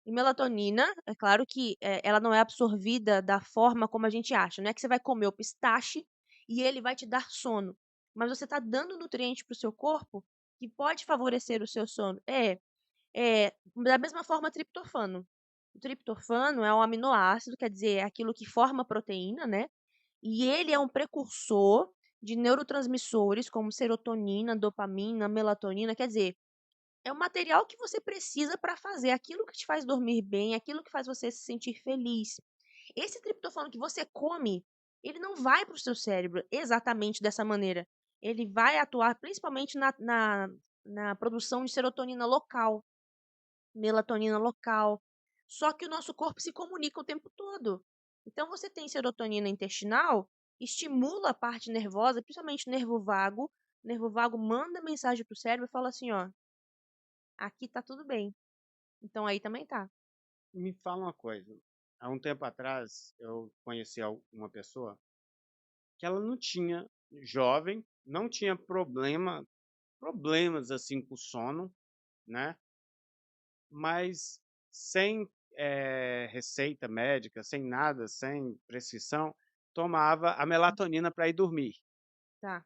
E melatonina, é claro que ela não é absorvida da forma como a gente acha. Não é que você vai comer o pistache e ele vai te dar sono. Mas você está dando nutriente para o seu corpo que pode favorecer o seu sono. Da mesma forma, triptofano. O triptofano é um aminoácido, quer dizer, é aquilo que forma proteína, né? E ele é um precursor de neurotransmissores como serotonina, dopamina, melatonina. Quer dizer, é o material que você precisa para fazer aquilo que te faz dormir bem, aquilo que faz você se sentir feliz. Esse triptofano que você come, ele não vai para o seu cérebro exatamente dessa maneira. Ele vai atuar principalmente na produção de serotonina local, melatonina local. Só que o nosso corpo se comunica o tempo todo. Então, você tem serotonina intestinal, estimula a parte nervosa, principalmente o nervo vago. O nervo vago manda mensagem para o cérebro e fala assim: ó, aqui tá tudo bem. Então aí também tá. Me fala uma coisa. Há um tempo atrás, eu conheci uma pessoa que ela não tinha, jovem, não tinha problemas assim com sono, né? Mas sem receita médica, sem nada, sem prescrição, tomava a melatonina para ir dormir. Tá.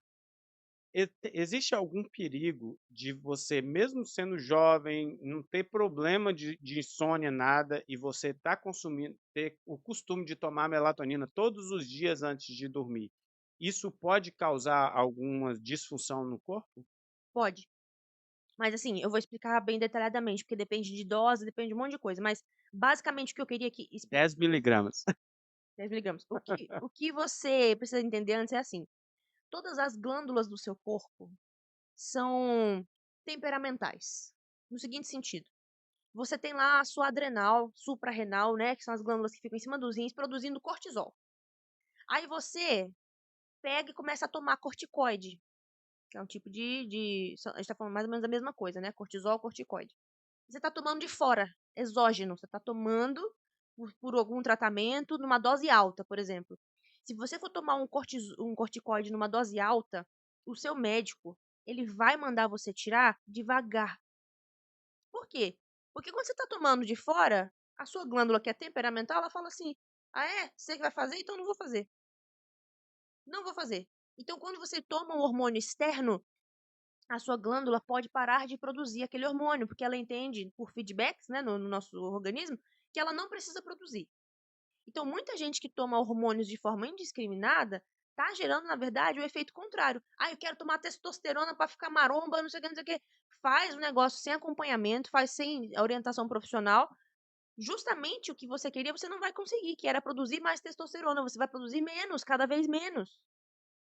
Existe algum perigo de você, mesmo sendo jovem, não ter problema de insônia, nada, e você tá consumindo, ter o costume de tomar melatonina todos os dias antes de dormir? Isso pode causar alguma disfunção no corpo? Pode. Mas assim, eu vou explicar bem detalhadamente, porque depende de dose, depende de um monte de coisa. Mas basicamente o que eu queria aqui explicar. 10 miligramas. 10 miligramas. O que você precisa entender antes é assim: todas as glândulas do seu corpo são temperamentais. No seguinte sentido: você tem lá a sua adrenal, suprarrenal, né? Que são as glândulas que ficam em cima dos rins, produzindo cortisol. Aí você pega e começa a tomar corticoide, que é um tipo a gente tá falando mais ou menos a mesma coisa, né? Cortisol, corticoide. Você tá tomando de fora, exógeno. Você tá tomando por algum tratamento numa dose alta, por exemplo. Se você for tomar um corticoide numa dose alta, o seu médico, ele vai mandar você tirar devagar. Por quê? Porque quando você tá tomando de fora, a sua glândula que é temperamental, ela fala assim: "Ah, é? Você que vai fazer? Então não vou fazer. Não vou fazer". Então, quando você toma um hormônio externo, a sua glândula pode parar de produzir aquele hormônio, porque ela entende por feedbacks, né, no nosso organismo, que ela não precisa produzir. Então, muita gente que toma hormônios de forma indiscriminada tá gerando, na verdade, o efeito contrário. Ah, eu quero tomar testosterona para ficar maromba, não sei o que, não sei o que. Faz o negócio sem acompanhamento, faz sem orientação profissional. Justamente o que você queria, você não vai conseguir, que era produzir mais testosterona. Você vai produzir menos, cada vez menos.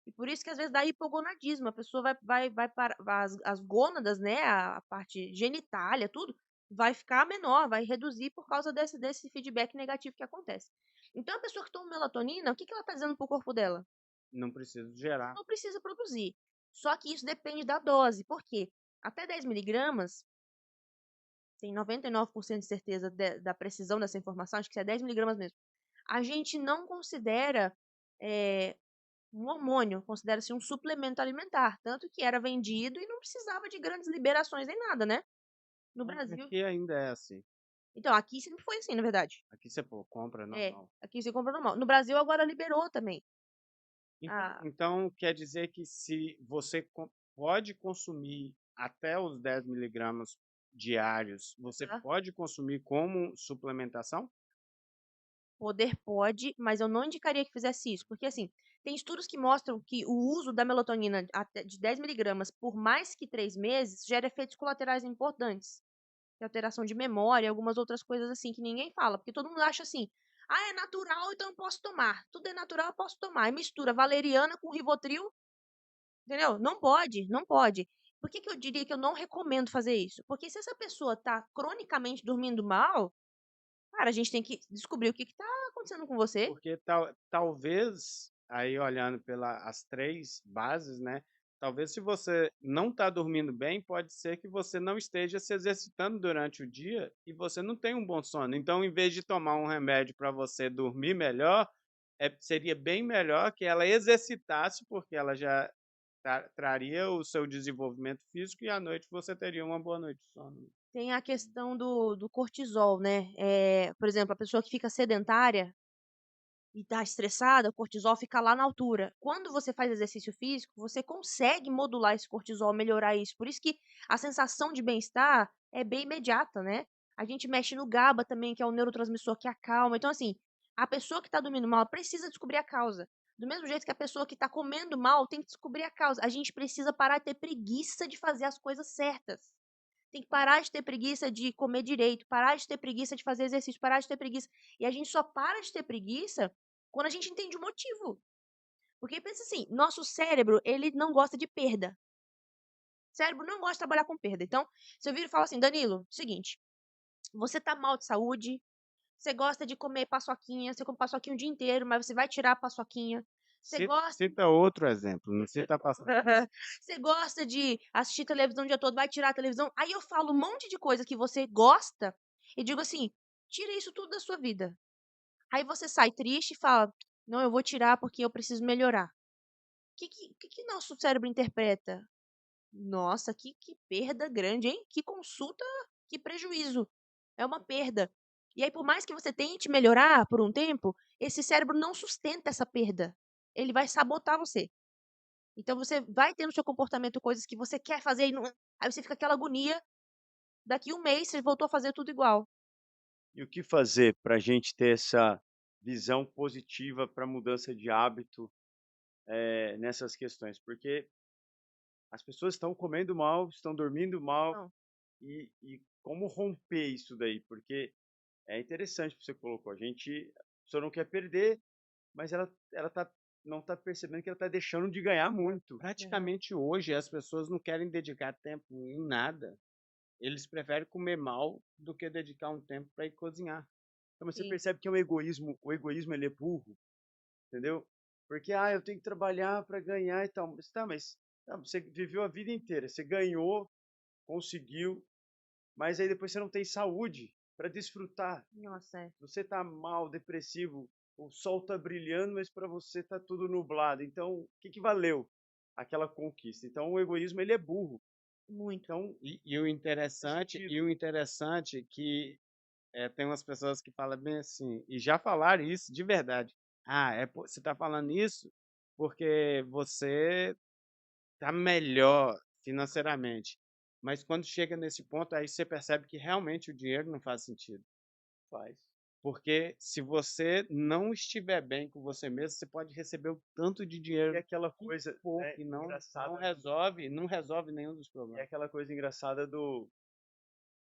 E por isso que às vezes dá hipogonadismo, a pessoa vai para as gônadas, né, a parte genitália, tudo, vai ficar menor, vai reduzir por causa desse feedback negativo que acontece. Então a pessoa que toma melatonina, o que ela está dizendo pro corpo dela? Não preciso gerar. Não precisa produzir. Só que isso depende da dose. Por quê? Até 10 miligramas, tem 99% de certeza da precisão dessa informação, acho que é 10 miligramas mesmo. A gente não considera eh, um hormônio, considera-se um suplemento alimentar, tanto que era vendido e não precisava de grandes liberações nem nada, né? No Brasil. Aqui ainda é assim. Então, aqui sempre foi assim, na verdade. Aqui você compra É, normal. aqui você compra normal. No Brasil agora liberou também. Ah, Então quer dizer que se você pode consumir até os 10 miligramas diários, você tá? pode consumir como suplementação? Poder pode, mas eu não indicaria que fizesse isso, porque assim, tem estudos que mostram que o uso da melatonina até de 10 miligramas por mais que 3 meses gera efeitos colaterais importantes, que é alteração de memória e algumas outras coisas assim que ninguém fala, porque todo mundo acha assim: "Ah, é natural, então eu posso tomar. Tudo é natural, eu posso tomar". Aí mistura valeriana com Rivotril, entendeu? Não pode, não pode. Por que que eu diria que eu não recomendo fazer isso? Porque se essa pessoa tá cronicamente dormindo mal, cara, a gente tem que descobrir o que que tá acontecendo com você. Porque talvez, aí olhando pela as 3 bases, né, talvez se você não está dormindo bem, pode ser que você não esteja se exercitando durante o dia e você não tem um bom sono. Então, em vez de tomar um remédio para você dormir melhor, seria bem melhor que ela exercitasse, porque ela já traria o seu desenvolvimento físico e à noite você teria uma boa noite de sono. Tem a questão do cortisol, né, por exemplo, a pessoa que fica sedentária e tá estressada, o cortisol fica lá na altura. Quando você faz exercício físico, você consegue modular esse cortisol, melhorar isso. Por isso que a sensação de bem-estar é bem imediata, né. A gente mexe no GABA também, que é o neurotransmissor que acalma. Então, assim, a pessoa que tá dormindo mal precisa descobrir a causa. Do mesmo jeito que a pessoa que tá comendo mal tem que descobrir a causa. A gente precisa parar de ter preguiça de fazer as coisas certas. Tem que parar de ter preguiça de comer direito, parar de ter preguiça de fazer exercício, parar de ter preguiça. E a gente só para de ter preguiça quando a gente entende o motivo. Porque pensa assim, nosso cérebro, ele não gosta de perda. O cérebro não gosta de trabalhar com perda. Então, se eu vir e falar assim, Danilo, seguinte, você tá mal de saúde, você gosta de comer paçoquinha, você come paçoquinha o dia inteiro, mas você vai tirar a paçoquinha. Você gosta Cita outro exemplo, não cita passo. Você gosta de assistir televisão o dia todo, vai tirar a televisão. Aí eu falo um monte de coisa que você gosta e digo assim: tira isso tudo da sua vida. Aí você sai triste e fala: não, eu vou tirar porque eu preciso melhorar. O que nosso cérebro interpreta? Nossa, que perda grande, hein? Que consulta, que prejuízo. É uma perda. E aí, por mais que você tente melhorar por um tempo, esse cérebro não sustenta essa perda. Ele vai sabotar você. Então você vai ter no seu comportamento coisas que você quer fazer e não aí você fica aquela agonia, daqui um mês você voltou a fazer tudo igual. E o que fazer para a gente ter essa visão positiva para mudança de hábito, nessas questões? Porque as pessoas estão comendo mal, estão dormindo mal, Não, e como romper isso daí? Porque é interessante o que você colocou, a pessoa não quer perder, mas ela não está percebendo que ela está deixando de ganhar muito. aham, Praticamente hoje as pessoas não querem dedicar tempo em nada. Eles preferem comer mal do que dedicar um tempo para ir cozinhar. Então você sim. percebe que é o egoísmo ele é burro, entendeu? Porque, eu tenho que trabalhar para ganhar e tal. Mas você viveu a vida inteira, você ganhou, conseguiu, mas aí depois você não tem saúde para desfrutar. Nossa, é. Você está mal, depressivo, o sol está brilhando, mas para você está tudo nublado. Então, o que que valeu aquela conquista? Então, o egoísmo ele é burro. Muito. Então, E o faz interessante sentido. e o interessante que, tem umas pessoas que falam bem assim, e já falaram isso de verdade: "Ah, você está falando isso porque você está melhor financeiramente". Mas quando chega nesse ponto, aí você percebe que realmente o dinheiro não faz sentido. Faz. Porque se você não estiver bem com você mesmo, você pode receber o tanto de E dinheiro aquela que coisa, for, né, que não engraçada, resolve nenhum dos é problemas. aquela coisa engraçada do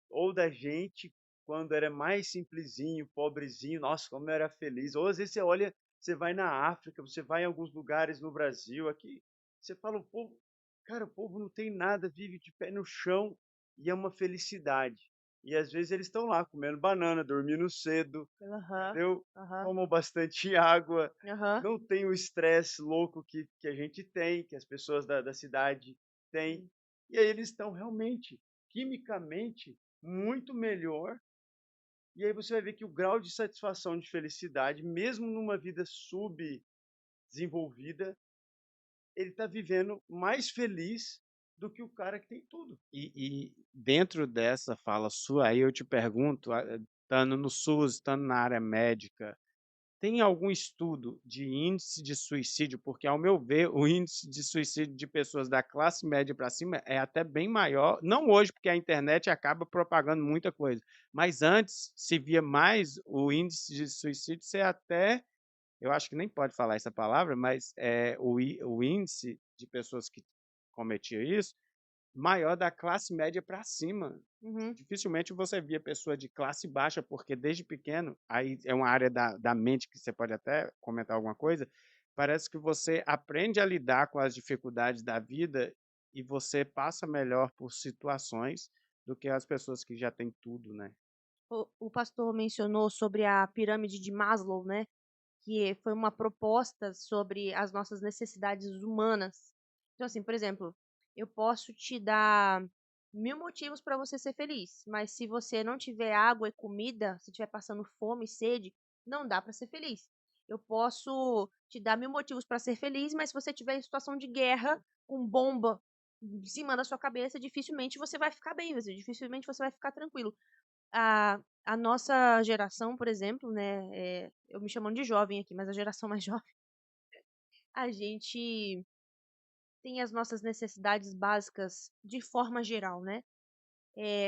ou da gente quando era mais simplesinho, pobrezinho, nossa, como eu era feliz. Ou às vezes você olha, você vai na África, você vai em alguns lugares no Brasil, aqui, você fala, o povo, cara, o povo não tem nada, vive de pé no chão e é uma felicidade. E às vezes eles estão lá comendo banana, dormindo cedo, Aham, entendeu? aham, Tomam bastante água, aham. não tem o estresse louco que a gente tem, que as pessoas da cidade têm. Sim. E aí eles estão realmente, quimicamente, muito melhor. E aí você vai ver que o grau de satisfação, de felicidade, mesmo numa vida subdesenvolvida, ele está vivendo mais feliz do que o cara que tem tudo. E dentro dessa fala sua, aí eu te pergunto, estando no SUS, estando na área médica, tem algum estudo de índice de suicídio? Porque, ao meu ver, o índice de suicídio de pessoas da classe média para cima é até bem maior, não hoje, porque a internet acaba propagando muita coisa, mas antes se via mais o índice de suicídio ser até, eu acho que nem pode falar essa palavra, mas, o índice de pessoas que cometiam isso, maior da classe média para cima. Uhum. Dificilmente você via pessoa de classe baixa, porque desde pequeno, aí é uma área da mente que você pode até comentar alguma coisa, parece que você aprende a lidar com as dificuldades da vida e você passa melhor por situações do que as pessoas que já têm tudo, né. O pastor mencionou sobre a pirâmide de Maslow, né? Que foi uma proposta sobre as nossas necessidades humanas. Então, assim, por exemplo, eu posso te dar 1000 motivos para você ser feliz, mas se você não tiver água e comida, se estiver passando fome e sede, não dá para ser feliz. Eu posso te dar 1000 motivos para ser feliz, mas se você estiver em situação de guerra, com bomba em cima da sua cabeça, dificilmente você vai ficar bem, dificilmente você vai ficar tranquilo. A nossa geração, por exemplo, né, eu me chamando de jovem aqui, mas a geração mais jovem, a gente tem as nossas necessidades básicas de forma geral, né,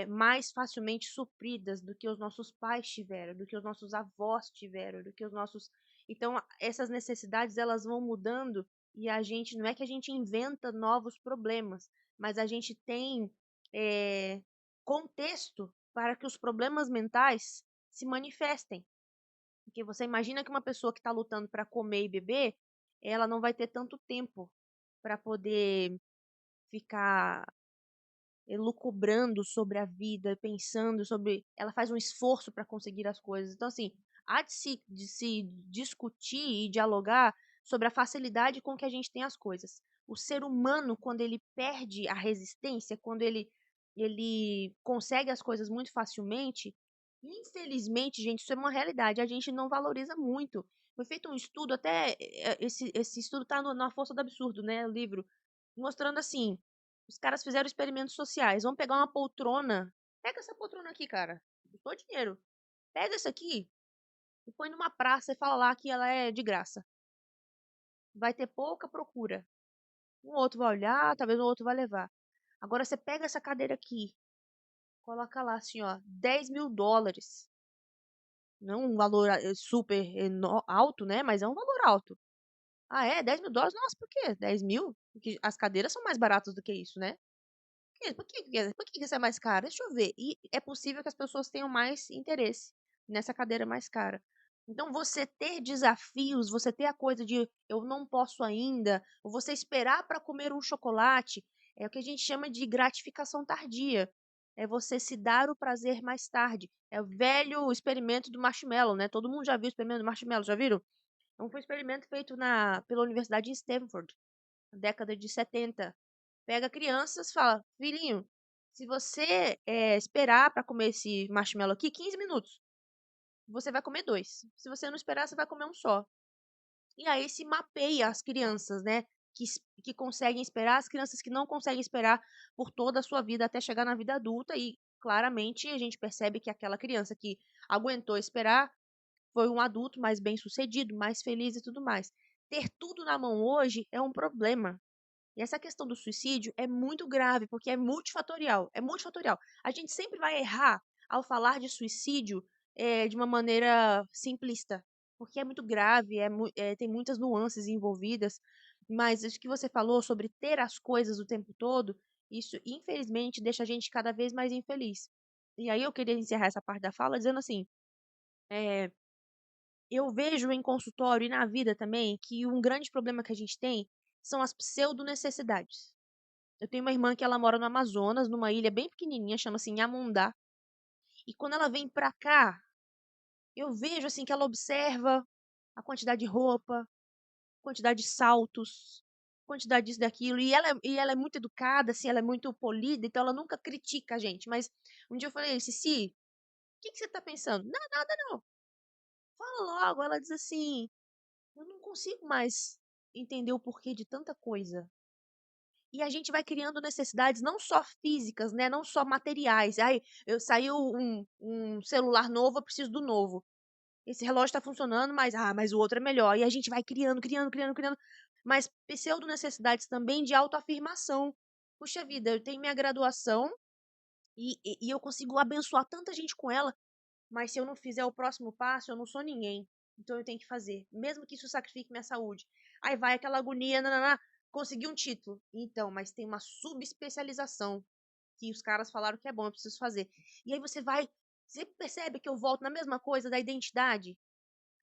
mais facilmente supridas do que os nossos pais tiveram, do que os nossos avós tiveram, do que os nossos então essas necessidades elas vão mudando e a gente não é que a gente inventa novos problemas, mas a gente tem, eh, contexto para que os problemas mentais se manifestem. Porque você imagina que uma pessoa que está lutando para comer e beber, ela não vai ter tanto tempo para poder ficar elucubrando sobre a vida, pensando sobre. Ela faz um esforço para conseguir as coisas. Então, assim, há de se discutir e dialogar sobre a facilidade com que a gente tem as coisas. O ser humano, quando ele perde a resistência, quando ele consegue as coisas muito facilmente, infelizmente, gente, isso é uma realidade, a gente não valoriza muito. Foi feito um estudo, até esse estudo está na Força do Absurdo, né? O livro, mostrando assim os caras fizeram experimentos sociais. Vamos pegar uma poltrona. Pega essa poltrona aqui, cara. Custou dinheiro. Pega isso aqui e põe numa praça e fala lá que ela é de graça. Vai ter pouca procura. Um outro vai olhar, talvez o outro vai levar. Agora você pega essa cadeira aqui, coloca lá assim, ó, US$ 10.000. Não um valor super alto, né? Mas é um valor alto. Ah, é? US$ 10.000? Nossa, por quê? 10.000? Porque as cadeiras são mais baratas do que isso, né? Por que isso é mais caro? Deixa eu ver. E é possível que as pessoas tenham mais interesse nessa cadeira mais cara. Então, você ter desafios, você ter a coisa de eu não posso ainda, ou você esperar para comer um chocolate, é o que a gente chama de gratificação tardia. É você se dar o prazer mais tarde. É o velho experimento do marshmallow, né? Todo mundo já viu o experimento do marshmallow, já viram? Então, foi um experimento feito pela Universidade de Stanford, na década de 70. Pega crianças, fala: "Filhinho, se você, esperar para comer esse marshmallow aqui 15 minutos, você vai comer 2. Se você não esperar, você vai comer um só". E aí se mapeia as crianças, né, que conseguem esperar, as crianças que não conseguem esperar por toda a sua vida até chegar na vida adulta e, claramente, a gente percebe que aquela criança que aguentou esperar foi um adulto mais bem-sucedido, mais feliz e tudo mais. Ter tudo na mão hoje é um problema. E essa questão do suicídio é muito grave, porque é multifatorial, é multifatorial. A gente sempre vai errar ao falar de suicídio, de uma maneira simplista, porque é muito grave, tem muitas nuances envolvidas, mas isso que você falou sobre ter as coisas o tempo todo, isso infelizmente deixa a gente cada vez mais infeliz. E aí eu queria encerrar essa parte da fala dizendo assim, eh, eu vejo em consultório e na vida também que um grande problema que a gente tem são as pseudo-necessidades. Eu tenho uma irmã que ela mora no Amazonas, numa ilha bem pequenininha, chama-se Inhamundá. E quando ela vem pra cá, eu vejo assim que ela observa a quantidade de roupa, quantidade de saltos, quantidade disso, daquilo. E ela é muito educada, assim, ela é muito polida, então ela nunca critica a gente. Mas um dia eu falei, Cici, o que você tá pensando? Não, nada não. Fala logo. Ela diz assim, eu não consigo mais entender o porquê de tanta coisa. E a gente vai criando necessidades não só físicas, né, não só materiais. "Ai, eu saiu um celular novo, eu preciso do novo". Esse relógio tá funcionando, mas o outro é melhor. E a gente vai criando, criando, criando, criando. Mas pseudo-necessidades também de autoafirmação. Puxa vida, eu tenho minha graduação e eu consigo abençoar tanta gente com ela, mas se eu não fizer o próximo passo, eu não sou ninguém. Então eu tenho que fazer, mesmo que isso sacrifique minha saúde. Aí vai aquela agonia, nananá, consegui um título. Então, mas tem uma subespecialização que os caras falaram que é bom, eu preciso fazer. E aí você percebe que eu volto na mesma coisa da identidade?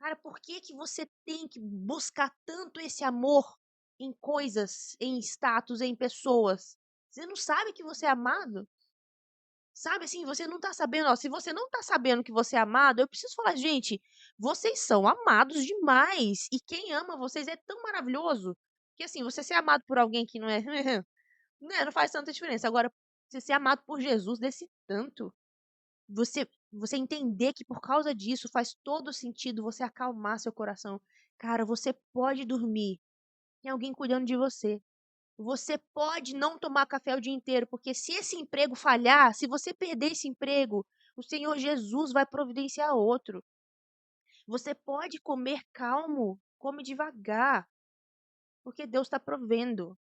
Cara, por que que você tem que buscar tanto esse amor em coisas, em status, em pessoas? Você não sabe que você é amado? Sabe assim, você não tá sabendo, ó, se você não tá sabendo que você é amado, eu preciso falar, gente, vocês são amados demais. E quem ama vocês é tão maravilhoso que assim, você ser amado por alguém que não é, né, não faz tanta diferença. Agora, você ser amado por Jesus desse tanto, você entender que por causa disso faz todo sentido você acalmar seu coração. Cara, você pode dormir, tem alguém cuidando de você. Você pode não tomar café o dia inteiro, porque se esse emprego falhar, se você perder esse emprego, o Senhor Jesus vai providenciar outro. Você pode comer calmo, come devagar, porque Deus está provendo,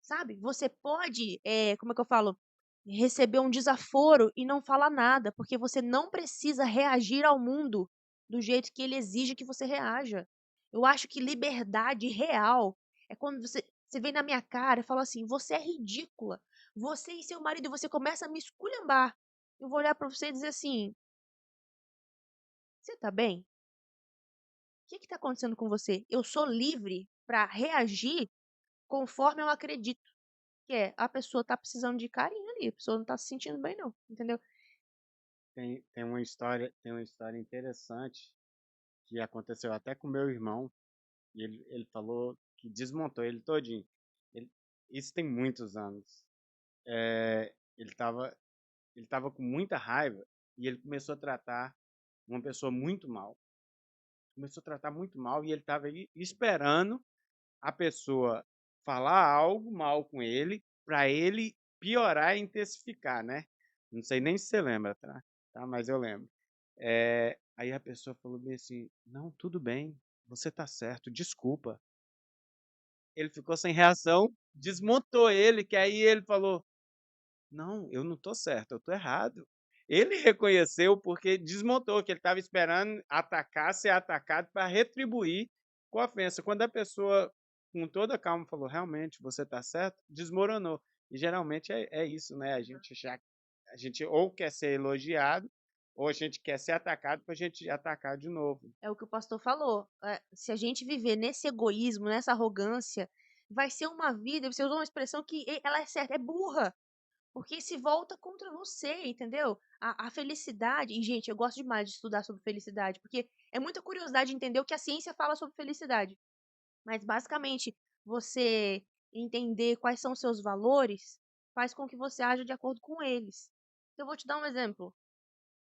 sabe? Você pode, como é que eu falo? Receber um desaforo e não falar nada, porque você não precisa reagir ao mundo do jeito que ele exige que você reaja. Eu acho que liberdade real é quando você vem na minha cara e fala assim: você é ridícula. Você e seu marido, você começa a me esculhambar. Eu vou olhar pra você e dizer assim: você tá bem? O que tá acontecendo com você? Eu sou livre pra reagir conforme eu acredito. Que é, a pessoa tá precisando de carinho ali, a pessoa não tá se sentindo bem não, entendeu? Tem uma história interessante que aconteceu até com meu irmão, e ele falou que desmontou ele todinho. Ele, isso tem muitos anos. Ele tava com muita raiva e ele começou a tratar uma pessoa muito mal. Começou a tratar muito mal e ele estava aí esperando a pessoa falar algo mal com ele para ele piorar e intensificar, né? Não sei nem se você lembra, tá? Mas eu lembro. Aí a pessoa falou bem assim: não, tudo bem, você tá certo, desculpa. Ele ficou sem reação, desmontou ele, que aí ele falou: não, eu não tô certo, eu tô errado. Ele reconheceu porque desmontou, que ele estava esperando atacar, ser atacado para retribuir com a ofensa. Quando a pessoa, com toda a calma, falou: realmente, você está certo, desmoronou. E geralmente é isso, né? A gente ou quer ser elogiado, ou a gente quer ser atacado para a gente atacar de novo. É o que o pastor falou. Se a gente viver nesse egoísmo, nessa arrogância, vai ser uma vida, você usou uma expressão que ela é certa, é burra. Porque se volta contra você, entendeu? A felicidade, e gente, eu gosto demais de estudar sobre felicidade, porque é muita curiosidade entender o que a ciência fala sobre felicidade. Mas basicamente, você entender quais são os seus valores faz com que você haja de acordo com eles. Então, eu vou te dar um exemplo.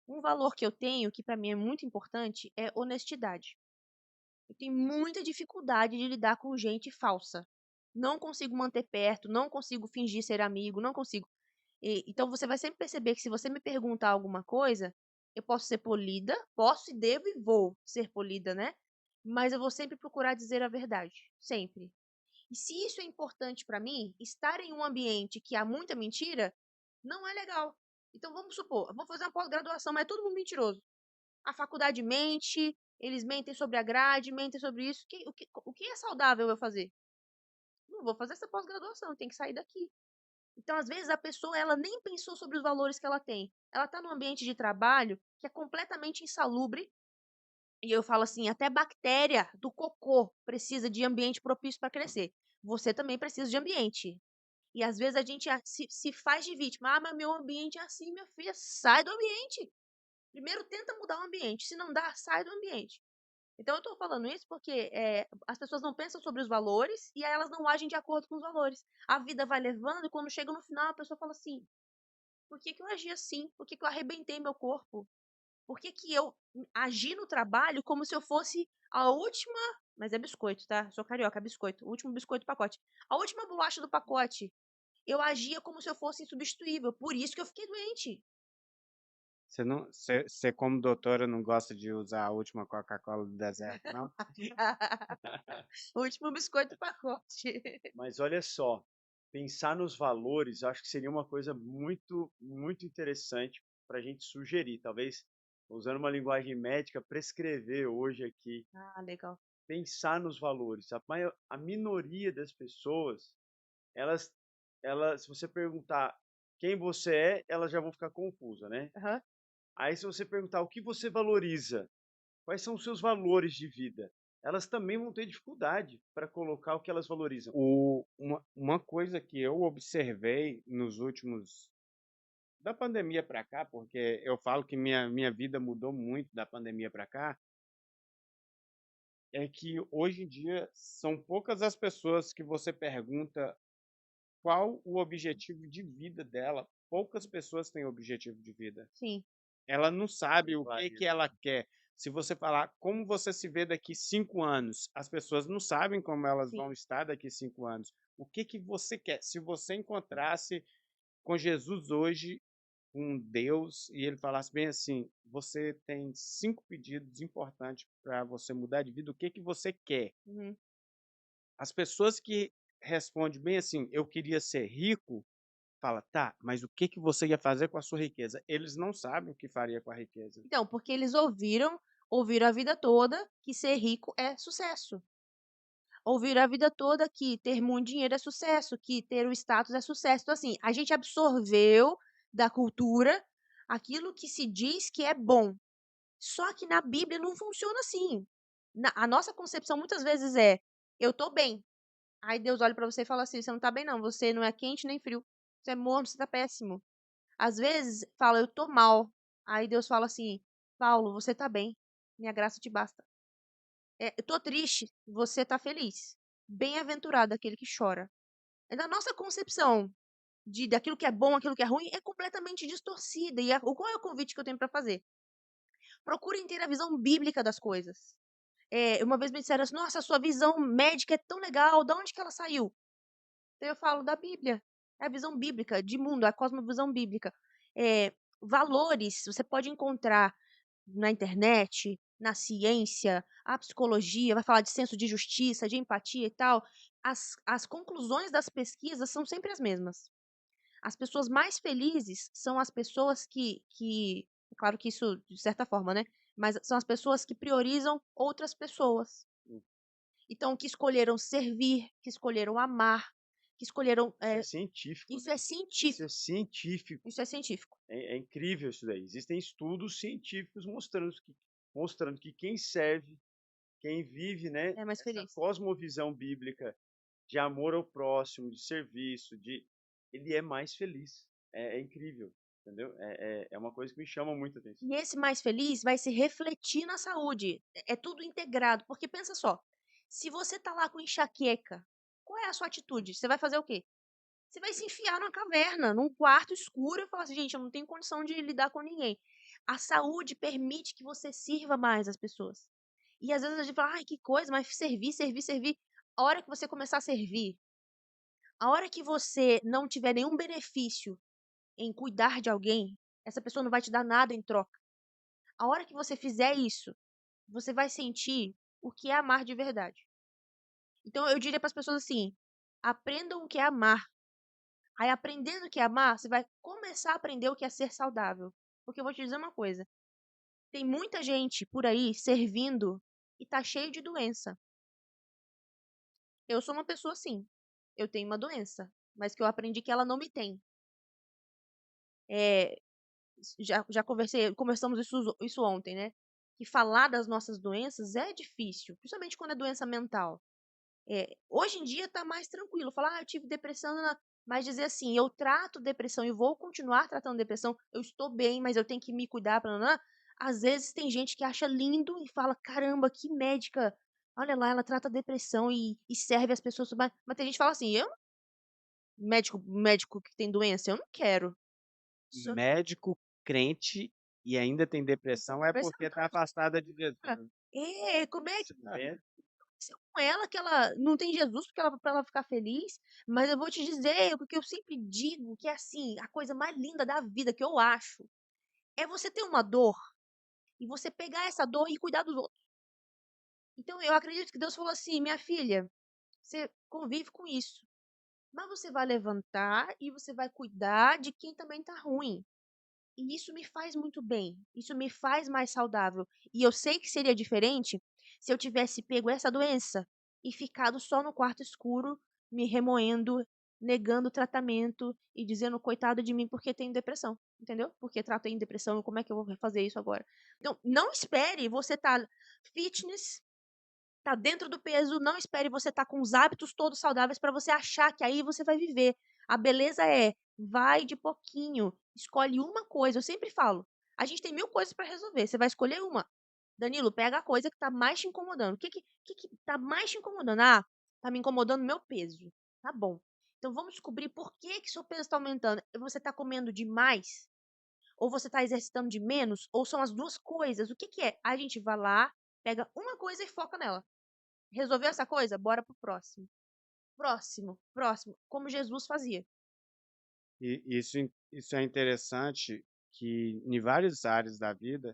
Um valor que eu tenho, que para mim é muito importante, é honestidade. Eu tenho muita dificuldade de lidar com gente falsa. Não consigo manter perto, não consigo fingir ser amigo, não consigo. Então você vai sempre perceber que se você me perguntar alguma coisa, eu posso ser polida, posso e devo e vou ser polida, né? Mas eu vou sempre procurar dizer a verdade, sempre. E se isso é importante para mim, estar em um ambiente que há muita mentira não é legal. Então vamos supor, eu vou fazer uma pós-graduação, mas é todo mundo mentiroso. A faculdade mente, eles mentem sobre a grade, mentem sobre isso. O que é saudável eu fazer? Não vou fazer essa pós-graduação, tem que sair daqui. Então, às vezes, a pessoa ela nem pensou sobre os valores que ela tem. Ela está num ambiente de trabalho que é completamente insalubre. E eu falo assim, até bactéria do cocô precisa de ambiente propício para crescer. Você também precisa de ambiente. E às vezes a gente se faz de vítima. Ah, mas meu ambiente é assim, minha filha. Sai do ambiente. Primeiro tenta mudar o ambiente. Se não dá, sai do ambiente. Então eu tô falando isso porque as pessoas não pensam sobre os valores e aí elas não agem de acordo com os valores. A vida vai levando e quando chega no final a pessoa fala assim: por que que eu agi assim? Por que que eu arrebentei meu corpo? Por que que eu agi no trabalho como se eu fosse a última. Mas é biscoito, tá? Sou carioca, é biscoito. O último biscoito do pacote. A última bolacha do pacote. Eu agia como se eu fosse insubstituível. Por isso que eu fiquei doente. Você como doutora não gosta de usar a última Coca-Cola do deserto, não? O último biscoito do pacote. Mas olha só, pensar nos valores, eu acho que seria uma coisa muito, muito interessante para a gente sugerir. Talvez, usando uma linguagem médica, prescrever hoje aqui, Ah, legal. pensar nos valores. A minoria das pessoas, elas, se você perguntar quem você é, elas já vão ficar confusas, né? Aham. Aí, se você perguntar o que você valoriza, quais são os seus valores de vida, elas também vão ter dificuldade para colocar o que elas valorizam. Uma coisa que eu observei nos últimos da pandemia para cá, porque eu falo que minha vida mudou muito da pandemia para cá, é que hoje em dia são poucas as pessoas que você pergunta qual o objetivo de vida dela. Poucas pessoas têm objetivo de vida. Sim, Ela não sabe Tem o que clareza. ela quer. Se você falar como você se vê daqui 5 anos, as pessoas não sabem como elas sim. vão estar daqui 5 anos. O que você quer? Se você encontrasse com Jesus hoje, com Deus, e ele falasse bem assim: você tem 5 pedidos importantes para você mudar de vida, o que você quer? Uhum. As pessoas que respondem bem assim: eu queria ser rico, fala, tá, mas o que você ia fazer com a sua riqueza? Eles não sabem o que faria com a riqueza. Então, porque eles ouviram a vida toda que ser rico é sucesso. Ouviram a vida toda que ter muito dinheiro é sucesso, que ter o status é sucesso. Então, assim, a gente absorveu da cultura aquilo que se diz que é bom. Só que na Bíblia não funciona assim. A nossa concepção muitas vezes é: eu tô bem. Aí Deus olha pra você e fala assim: você não tá bem, não. Você não é quente nem frio. Você é morno, você tá péssimo. Às vezes fala: eu tô mal. Aí Deus fala assim: Paulo, você tá bem. Minha graça te basta. Eu tô triste. Você tá feliz. Bem-aventurado aquele que chora. Na nossa concepção daquilo que é bom, aquilo que é ruim, é completamente distorcida. E qual é o convite que eu tenho para fazer? Procurem ter a visão bíblica das coisas. Uma vez me disseram assim: nossa, a sua visão médica é tão legal, de onde que ela saiu? Então eu falo da Bíblia. É a visão bíblica de mundo, a cosmovisão bíblica. Valores, você pode encontrar na internet, na ciência, a psicologia, vai falar de senso de justiça, de empatia e tal. As conclusões das pesquisas são sempre as mesmas. As pessoas mais felizes são as pessoas é claro que isso de certa forma, né? Mas são as pessoas que priorizam outras pessoas. Então, que escolheram servir, que escolheram amar, que escolheram. Isso é científico, Isso né? é Isso é científico. científico. Isso é científico. É incrível isso daí. Existem estudos científicos mostrando que quem serve, quem vive, né, É mais essa feliz. cosmovisão bíblica de amor ao próximo, de serviço, ele é mais feliz. É incrível, entendeu? É uma coisa que me chama muito a atenção. E esse mais feliz vai se refletir na saúde. É tudo integrado. Porque pensa só, se você tá lá com enxaqueca, qual é a sua atitude? Você vai fazer o quê? Você vai se enfiar numa caverna, num quarto escuro e falar assim, gente, eu não tenho condição de lidar com ninguém. A saúde permite que você sirva mais as pessoas. E às vezes a gente fala, ai, que coisa, mas servir, servir, servir. A hora que você começar a servir, a hora que você não tiver nenhum benefício em cuidar de alguém, essa pessoa não vai te dar nada em troca. A hora que você fizer isso, você vai sentir o que é amar de verdade. Então eu diria para as pessoas assim: aprendam o que é amar. Aí aprendendo o que é amar, você vai começar a aprender o que é ser saudável. Porque eu vou te dizer uma coisa, tem muita gente por aí servindo e tá cheio de doença. Eu sou uma pessoa assim. Eu tenho uma doença, mas que eu aprendi que ela não me tem. É, já conversamos isso ontem, né? Que falar das nossas doenças é difícil, principalmente quando é doença mental. Hoje em dia tá mais tranquilo. Falar, eu tive depressão, mas dizer assim, eu trato depressão e vou continuar tratando depressão, eu estou bem, mas eu tenho que me cuidar, às vezes tem gente que acha lindo e fala, caramba, que médica, olha lá, ela trata depressão e serve as pessoas, mas tem gente que fala assim, médico que tem doença, eu não quero. Só Médico, crente e ainda tem depressão é depressão, porque está afastada de Jesus. como é que Você vê? aconteceu com ela que ela não tem Jesus para ela ficar feliz? Mas eu vou te dizer, o que eu sempre digo, que é assim, a coisa mais linda da vida que eu acho, é você ter uma dor e você pegar essa dor e cuidar dos outros. Então eu acredito que Deus falou assim: minha filha, você convive com isso, mas você vai levantar e você vai cuidar de quem também tá ruim. E isso me faz muito bem, isso me faz mais saudável. E eu sei que seria diferente se eu tivesse pego essa doença e ficado só no quarto escuro, me remoendo, negando o tratamento e dizendo coitado de mim porque tenho depressão, entendeu? Porque tratei em depressão, como é que eu vou fazer isso agora? Então, não espere você estar fitness, tá dentro do peso, não espere você estar com os hábitos todos saudáveis para você achar que aí você vai viver. A beleza é, vai de pouquinho, escolhe uma coisa. Eu sempre falo, a gente tem 1000 coisas para resolver, você vai escolher uma. Danilo, pega a coisa que tá mais te incomodando. O que tá mais te incomodando? Ah, tá me incomodando meu peso. Tá bom. Então vamos descobrir por que que seu peso está aumentando. Você tá comendo demais? Ou você tá exercitando de menos? Ou são as duas coisas? O que que é? A gente vai lá, pega uma coisa e foca nela. Resolveu essa coisa? Bora pro próximo. Próximo, próximo, como Jesus fazia. E isso é interessante que em várias áreas da vida,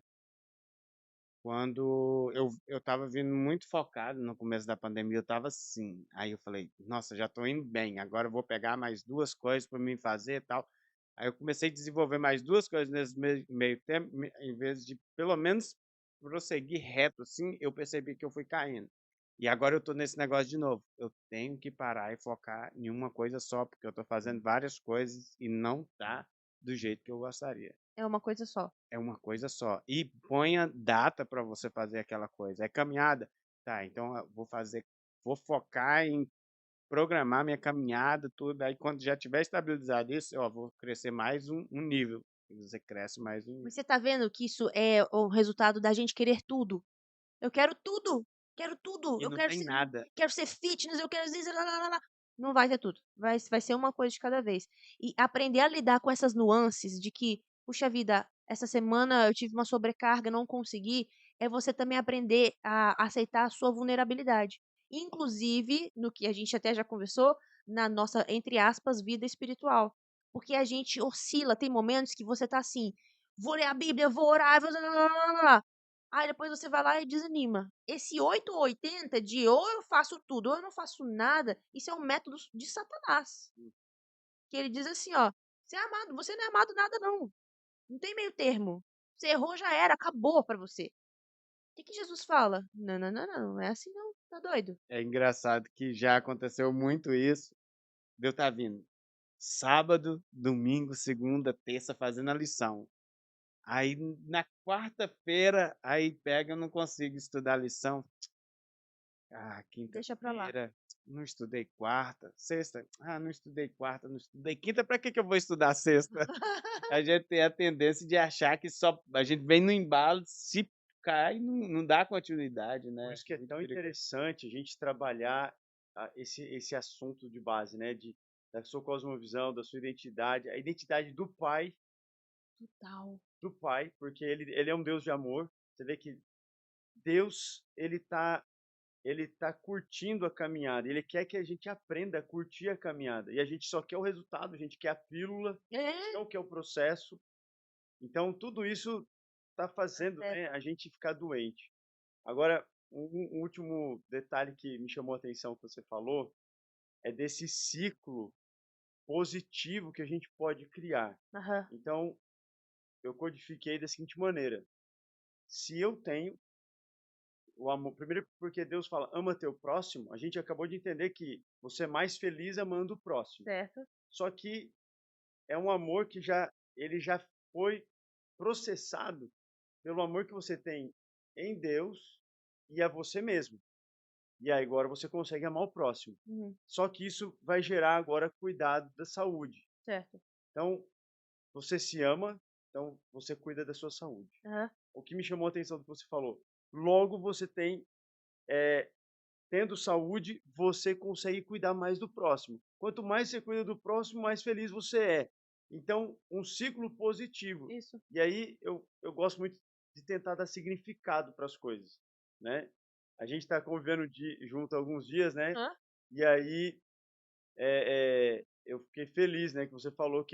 quando eu estava vindo muito focado no começo da pandemia, eu estava assim, aí eu falei: "Nossa, já estou indo bem, agora eu vou pegar mais 2 coisas para mim fazer e tal". Aí eu comecei a desenvolver mais 2 coisas nesse meio tempo, em vez de pelo menos prosseguir reto assim, eu percebi que eu fui caindo. E agora eu estou nesse negócio de novo, eu tenho que parar e focar em uma coisa só, porque eu estou fazendo várias coisas e não tá do jeito que eu gostaria. É uma coisa só. É uma coisa só. E ponha data para você fazer aquela coisa. É caminhada? Tá, então eu vou focar em programar minha caminhada, tudo. Aí quando já tiver estabilizado isso, ó, vou crescer mais um nível. E você cresce mais um Mas nível. você tá vendo que isso é o resultado da gente querer tudo? Eu quero tudo, quero tudo. E Eu não tem nada. quero ser fitness, eu quero isso, lá, lá, lá, lá. Não vai ter tudo. Vai ser uma coisa de cada vez. E aprender a lidar com essas nuances de que, puxa vida, essa semana eu tive uma sobrecarga, não consegui, é você também aprender a aceitar a sua vulnerabilidade. Inclusive, no que a gente até já conversou, na nossa, entre aspas, vida espiritual. Porque a gente oscila, tem momentos que você tá assim, vou ler a Bíblia, vou orar, vou... lá, lá, lá, lá, lá. Aí depois você vai lá e desanima. Esse 8 ou 80 de ou eu faço tudo ou eu não faço nada, isso é um método de Satanás. Que ele diz assim, ó, você é amado, você não é amado nada não. Não tem meio termo. Você errou, já era, acabou pra você. O que que Jesus fala? Não, não, não, não, não é assim não, tá doido? É engraçado que já aconteceu muito isso. Deus tá vindo sábado, domingo, segunda, terça fazendo a lição. Aí na quarta-feira, aí pega, eu não consigo estudar a lição. Ah, Deixa pra lá. quinta-feira, não estudei quarta, sexta, não estudei quarta, não estudei quinta, para que que eu vou estudar sexta? A gente tem a tendência de achar que só a gente vem no embalo, se cai, não dá continuidade, Por né? isso que é Muito tão perigoso. interessante a gente trabalhar esse assunto de base, né? Da sua cosmovisão, da sua identidade, a identidade Total. do Pai, porque ele é um Deus de amor. Você vê que Deus, ele tá curtindo a caminhada, ele quer que a gente aprenda a curtir a caminhada. E a gente só quer o resultado, a gente quer a pílula, a gente É, não quer o processo. Então, tudo isso está fazendo, né, afeta. a gente ficar doente. Agora, um último detalhe que me chamou a atenção que você falou é desse ciclo positivo que a gente pode criar. Aham, Então, eu codifiquei da seguinte maneira: se eu tenho o amor, primeiro porque Deus fala, ama teu próximo, a gente acabou de entender que você é mais feliz amando o próximo. certo. Só que é um amor que ele já foi processado pelo amor que você tem em Deus e a você mesmo. E aí agora você consegue amar o próximo. Uhum, Só que isso vai gerar agora cuidado da saúde. certo. Então, você se ama, então você cuida da sua saúde. Aham, O que me chamou a atenção do que você falou, logo você tem, tendo saúde, você consegue cuidar mais do próximo. Quanto mais você cuida do próximo, mais feliz você é. Então, um ciclo positivo. isso. E aí eu gosto muito de tentar dar significado para as coisas, né? A gente está convivendo junto há alguns dias, né? Hã? E aí eu fiquei feliz, né? Que você falou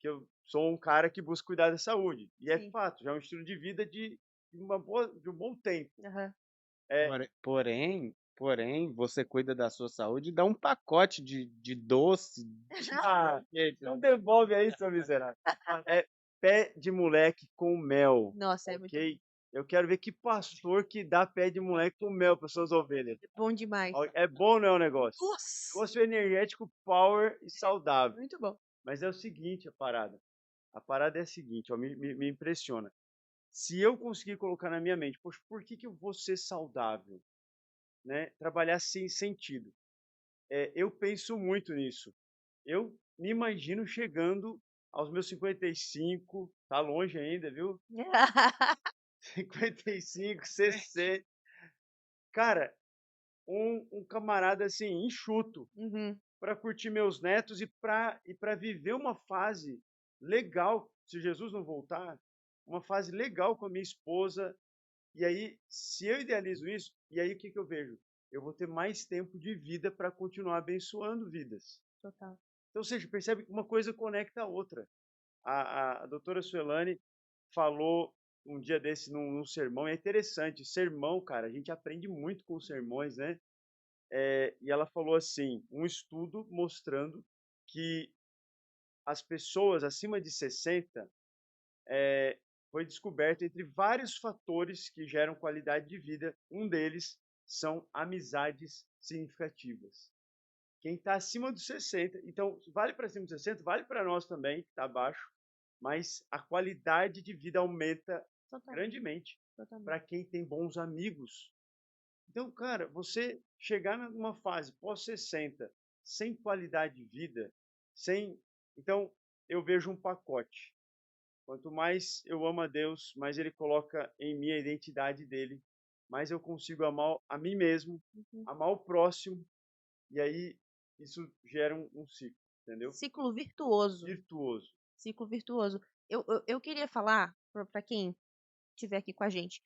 que eu sou um cara que busca cuidar da saúde. E é Sim. fato, já é um estilo de vida de de um bom tempo. Aham. É, Porém, você cuida da sua saúde e dá um pacote de doce, de ah, sorvete. não devolve aí, seu miserável. É pé de moleque com mel, Nossa, é muito ok? Eu quero ver que pastor que dá pé de moleque com mel para suas ovelhas. bom demais. É bom, não é o negócio? Nossa, Negócio energético, power e saudável. muito bom. Mas é o seguinte, a parada. A parada é a seguinte, ó, me impressiona. Se eu conseguir colocar na minha mente, poxa, por que eu vou ser saudável? Né? Trabalhar sem sentido. Eu penso muito nisso. Eu me imagino chegando aos meus 55, tá longe ainda, viu? 55, 60. Cara, um camarada assim, enxuto, Uhum. para curtir meus netos e para viver uma fase legal, se Jesus não voltar, uma fase legal com a minha esposa. E aí, se eu idealizo isso, e aí o que eu vejo? Eu vou ter mais tempo de vida para continuar abençoando vidas. Total. Então, ou seja, percebe que uma coisa conecta a outra. A doutora Suelane falou um dia desse num sermão, e é interessante, sermão, cara, a gente aprende muito com os sermões, né? E ela falou assim, um estudo mostrando que as pessoas acima de 60 foi descoberto entre vários fatores que geram qualidade de vida, um deles são amizades significativas. Quem está acima dos 60, então vale para cima dos 60, vale para nós também, que está abaixo, mas a qualidade de vida aumenta Totalmente. grandemente Totalmente. para quem tem bons amigos. Então, cara, você chegar numa fase pós-60, sem qualidade de vida, sem. Então, eu vejo um pacote. Quanto mais eu amo a Deus, mais Ele coloca em mim a identidade dele, mais eu consigo amar a mim mesmo, Uhum. amar o próximo, e aí isso gera um ciclo, entendeu? Ciclo virtuoso. Virtuoso. Ciclo virtuoso. Eu queria falar para quem estiver aqui com a gente.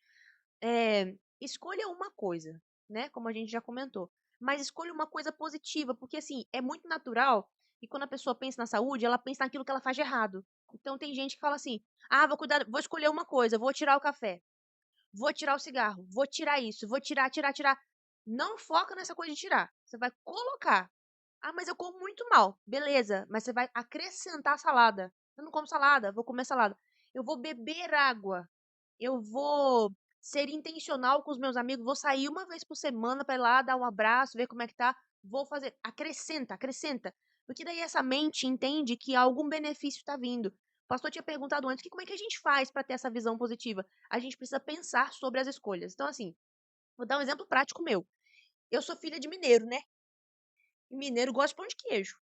Escolha uma coisa, né? Como a gente já comentou. Mas escolha uma coisa positiva, porque assim, é muito natural que quando a pessoa pensa na saúde, ela pensa naquilo que ela faz de errado. Então tem gente que fala assim: "Ah, vou escolher uma coisa, vou tirar o café, vou tirar o cigarro, vou tirar isso, vou tirar". Não foca nessa coisa de tirar. Você vai colocar. Ah, mas eu como muito mal. Beleza, mas você vai acrescentar salada. Eu não como salada, vou comer salada. Eu vou beber água. Eu vou ser intencional com os meus amigos, vou sair uma vez por semana para ir lá dar um abraço, ver como é que tá. Vou fazer, acrescenta, acrescenta. Porque daí essa mente entende que algum benefício está vindo. O pastor tinha perguntado antes que como é que a gente faz para ter essa visão positiva? A gente precisa pensar sobre as escolhas. Então, assim, vou dar um exemplo prático meu. Eu sou filha de mineiro, né? E mineiro gosta de pão de queijo.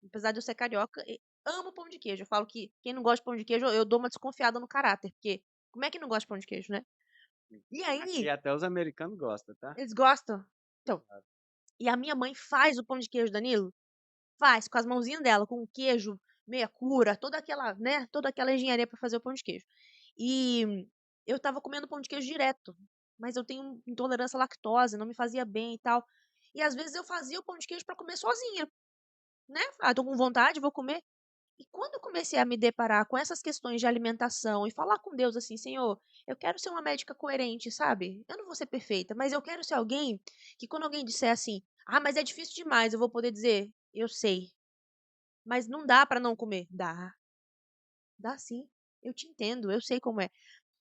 Apesar de eu ser carioca, amo pão de queijo. Eu falo que quem não gosta de pão de queijo, eu dou uma desconfiada no caráter. Porque como é que não gosta de pão de queijo, né? E Aqui aí, até os americanos gostam, tá? eles gostam. Então, e a minha mãe faz o pão de queijo, Danilo? Faz, com as mãozinhas dela, com o queijo, meia cura, toda aquela, né? Toda aquela engenharia pra fazer o pão de queijo. E eu tava comendo pão de queijo direto. Mas eu tenho intolerância à lactose, não me fazia bem e tal. E às vezes eu fazia o pão de queijo pra comer sozinha, né? Ah, tô com vontade, vou comer. E quando eu comecei a me deparar com essas questões de alimentação e falar com Deus assim, Senhor, eu quero ser uma médica coerente, sabe? Eu não vou ser perfeita, mas eu quero ser alguém que quando alguém disser assim, ah, mas é difícil demais, eu vou poder dizer, eu sei, mas não dá pra não comer. Dá sim. Eu te entendo, eu sei como é.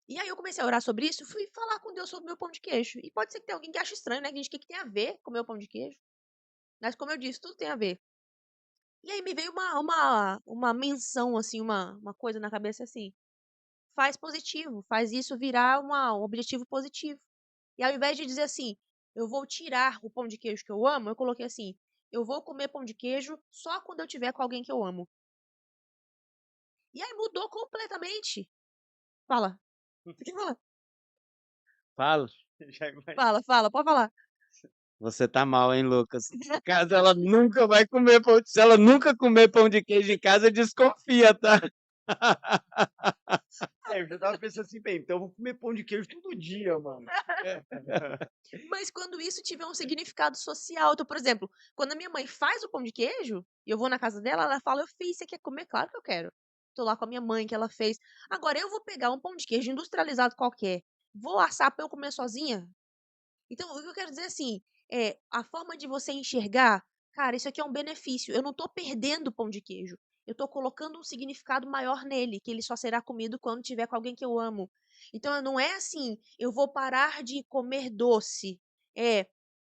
E aí eu comecei a orar sobre isso, fui falar com Deus sobre o meu pão de queijo. E pode ser que tenha alguém que ache estranho, né? Que a gente, o que que tem a ver com o meu pão de queijo? Mas como eu disse, tudo tem a ver. E aí me veio uma menção, assim, uma coisa na cabeça assim. Faz positivo, faz isso virar um objetivo positivo. E ao invés de dizer assim, eu vou tirar o pão de queijo que eu amo, eu coloquei assim, eu vou comer pão de queijo só quando eu tiver com alguém que eu amo. E aí mudou completamente. Fala. Você quer falar? Fala. Já imagino. Fala, pode falar. Você tá mal, hein, Lucas? Em casa ela nunca vai comer pão. Se ela nunca comer pão de queijo em casa, desconfia, tá? Eu já tava pensando assim, bem, então eu vou comer pão de queijo todo dia, mano. Mas quando isso tiver um significado social, então, por exemplo, quando a minha mãe faz o pão de queijo, e eu vou na casa dela, ela fala, eu fiz, você quer comer? Claro que eu quero. tô lá com a minha mãe que ela fez. Agora eu vou pegar um pão de queijo industrializado qualquer, vou assar pra eu comer sozinha? Então, o que eu quero dizer assim, a forma de você enxergar, cara, isso aqui é um benefício. Eu não tô perdendo o pão de queijo. Eu tô colocando um significado maior nele, que ele só será comido quando tiver com alguém que eu amo. Então, não é assim, eu vou parar de comer doce. É,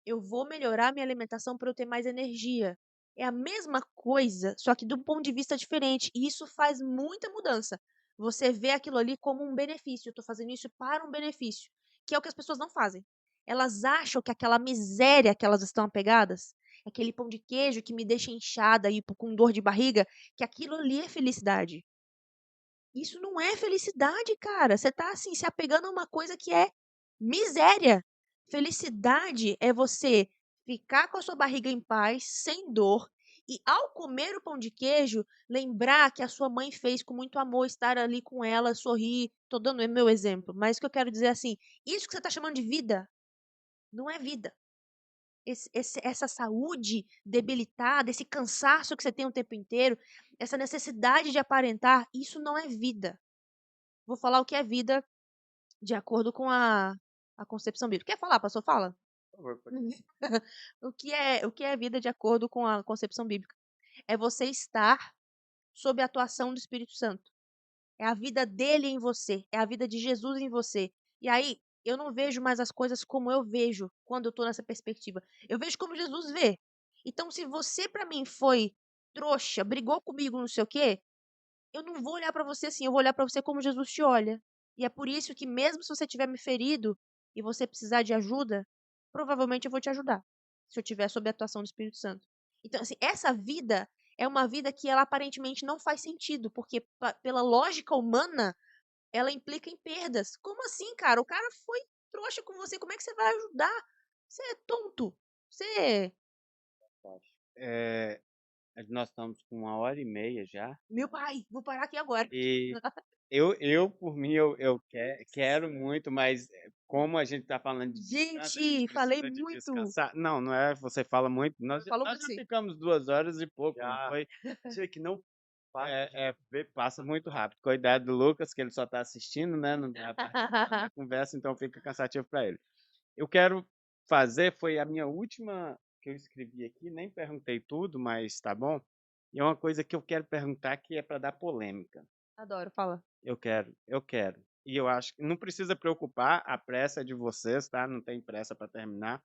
eu vou melhorar minha alimentação para eu ter mais energia. É a mesma coisa, só que de um ponto de vista diferente. E isso faz muita mudança. Você vê aquilo ali como um benefício. Eu tô fazendo isso para um benefício, que é o que as pessoas não fazem. Elas acham que aquela miséria que elas estão apegadas, aquele pão de queijo que me deixa inchada e com dor de barriga, que aquilo ali é felicidade. Isso não é felicidade, cara. Você tá assim se apegando a uma coisa que é miséria. Felicidade é você ficar com a sua barriga em paz, sem dor, e ao comer o pão de queijo, lembrar que a sua mãe fez com muito amor, estar ali com ela, sorrir. Tô dando o meu exemplo, mas o que eu quero dizer é assim, isso que você tá chamando de vida não é vida. Essa saúde debilitada, esse cansaço que você tem o tempo inteiro, essa necessidade de aparentar, isso não é vida. Vou falar o que é vida de acordo com a concepção bíblica. Quer falar, pastor? Fala. Por favor, pode. O que é vida de acordo com a concepção bíblica? É você estar sob a atuação do Espírito Santo. É a vida dele em você, é a vida de Jesus em você. E aí, eu não vejo mais as coisas como eu vejo quando eu tô nessa perspectiva. Eu vejo como Jesus vê. Então, se você pra mim foi trouxa, brigou comigo, não sei o quê, eu não vou olhar pra você assim, eu vou olhar pra você como Jesus te olha. E é por isso que mesmo se você tiver me ferido e você precisar de ajuda, provavelmente eu vou te ajudar, se eu tiver sob a atuação do Espírito Santo. Então, assim, essa vida é uma vida que ela aparentemente não faz sentido, porque pela lógica humana, ela implica em perdas. Como assim, cara? O cara foi trouxa com você, como é que você vai ajudar? Você é tonto. Você Eh, nós estamos com 1 hora e meia já, Meu pai, vou parar aqui agora. e eu por mim, quero muito, mas, como a gente está falando de descanso, a gente Gente, falei precisa de muito. descansar. Não, não é você fala muito, Eu falo muito sim. ficamos 2 horas e pouco, não Já foi? sei que não para de ver Passa muito rápido. Cuidado do Lucas, que ele só está assistindo, né, não está participando da conversa, então fica cansativo para ele. Eu quero fazer foi a minha última que eu escrevi aqui, nem perguntei tudo, mas tá bom. E é uma coisa que eu quero perguntar que é para dar polêmica. Adoro, fala. Eu quero. E eu acho que não precisa preocupar, a pressa é de vocês, tá? Não tem pressa para terminar.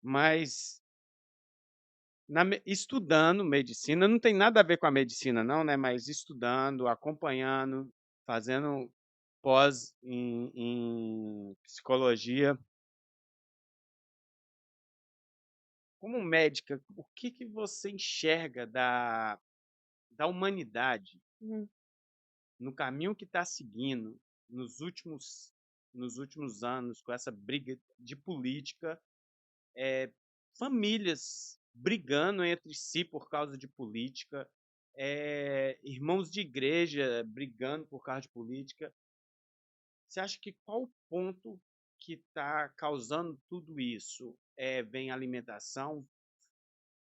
Mas estudando medicina, não tem nada a ver com a medicina não, né, mas estudando, acompanhando, fazendo pós em psicologia. Como médica, o que que você enxerga da humanidade Uhum, no caminho que está seguindo nos últimos anos com essa briga de política, famílias brigando entre si por causa de política, irmãos de igreja brigando por causa de política. Você acha que qual o ponto que está causando tudo isso? Vem alimentação,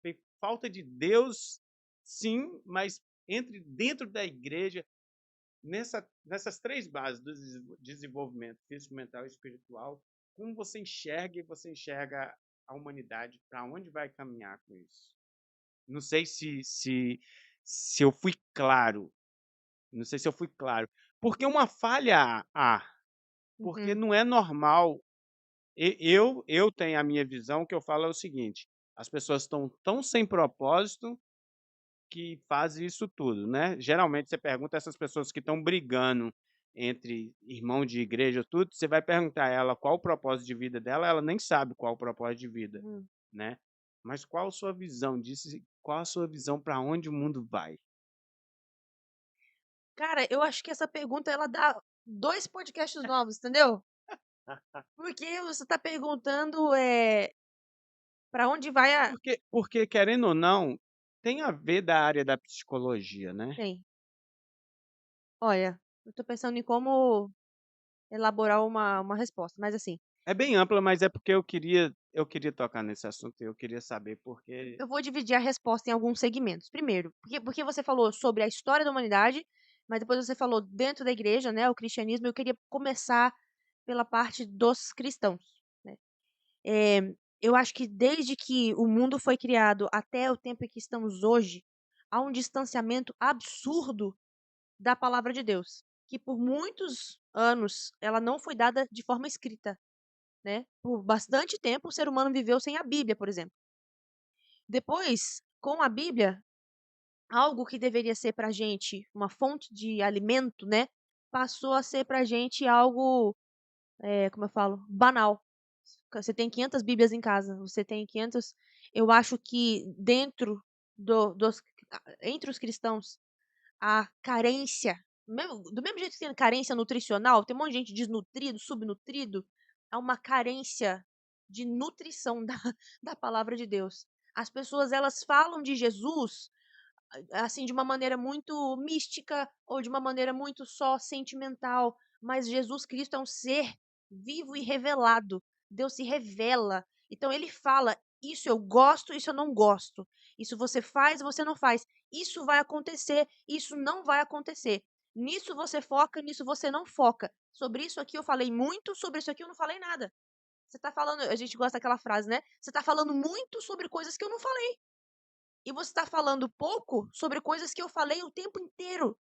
vem falta de Deus, sim, mas dentro da igreja, nessas 3 bases do desenvolvimento físico, mental e espiritual, como você enxerga a humanidade, para onde vai caminhar com isso? Não sei se eu fui claro, não sei se eu fui claro, porque uma falha há, porque uhum. não é normal. Eu tenho a minha visão, que eu falo é o seguinte: as pessoas estão tão sem propósito que fazem isso tudo, né. Geralmente você pergunta essas pessoas que estão brigando entre irmão de igreja, tudo, você vai perguntar a ela qual o propósito de vida dela, ela nem sabe qual o propósito de vida, Uhum. né. Mas qual a sua visão disso e qual a sua visão para onde o mundo vai? Cara, eu acho que essa pergunta ela dá 2 podcasts novos, entendeu? Porque você tá perguntando, pra onde vai a Porque querendo ou não, tem a ver da área da psicologia, né. tem. Olha, eu tô pensando em como elaborar uma resposta, mas assim É bem ampla, mas é porque eu queria eu queria tocar nesse assunto e eu queria saber porque Eu vou dividir a resposta em alguns segmentos. Primeiro, porque você falou sobre a história da humanidade, mas depois você falou dentro da igreja, né, o cristianismo. Eu queria começar pela parte dos cristãos, né? Eu acho que desde que o mundo foi criado até o tempo em que estamos hoje, há um distanciamento absurdo da palavra de Deus, que por muitos anos ela não foi dada de forma escrita, né? Por bastante tempo o ser humano viveu sem a Bíblia, por exemplo. Depois, com a Bíblia, algo que deveria ser para gente uma fonte de alimento, né, passou a ser para gente algo, como eu falo, banal. Você tem 500 Bíblias em casa, você tem 500. Eu acho que dentro entre os cristãos, a carência, do mesmo jeito que tem carência nutricional, tem um monte de gente desnutrido, subnutrido, há uma carência de nutrição da palavra de Deus. As pessoas, elas falam de Jesus assim, de uma maneira muito mística ou de uma maneira muito só sentimental, mas Jesus Cristo é um ser vivo e revelado. Deus se revela. Então ele fala: isso eu gosto, isso eu não gosto. Isso você faz, você não faz. Isso vai acontecer, isso não vai acontecer. Nisso você foca, nisso você não foca. Sobre isso aqui eu falei muito, sobre isso aqui eu não falei nada. Você tá falando, a gente gosta daquela frase, né? Você tá falando muito sobre coisas que eu não falei. E você está falando pouco sobre coisas que eu falei o tempo inteiro.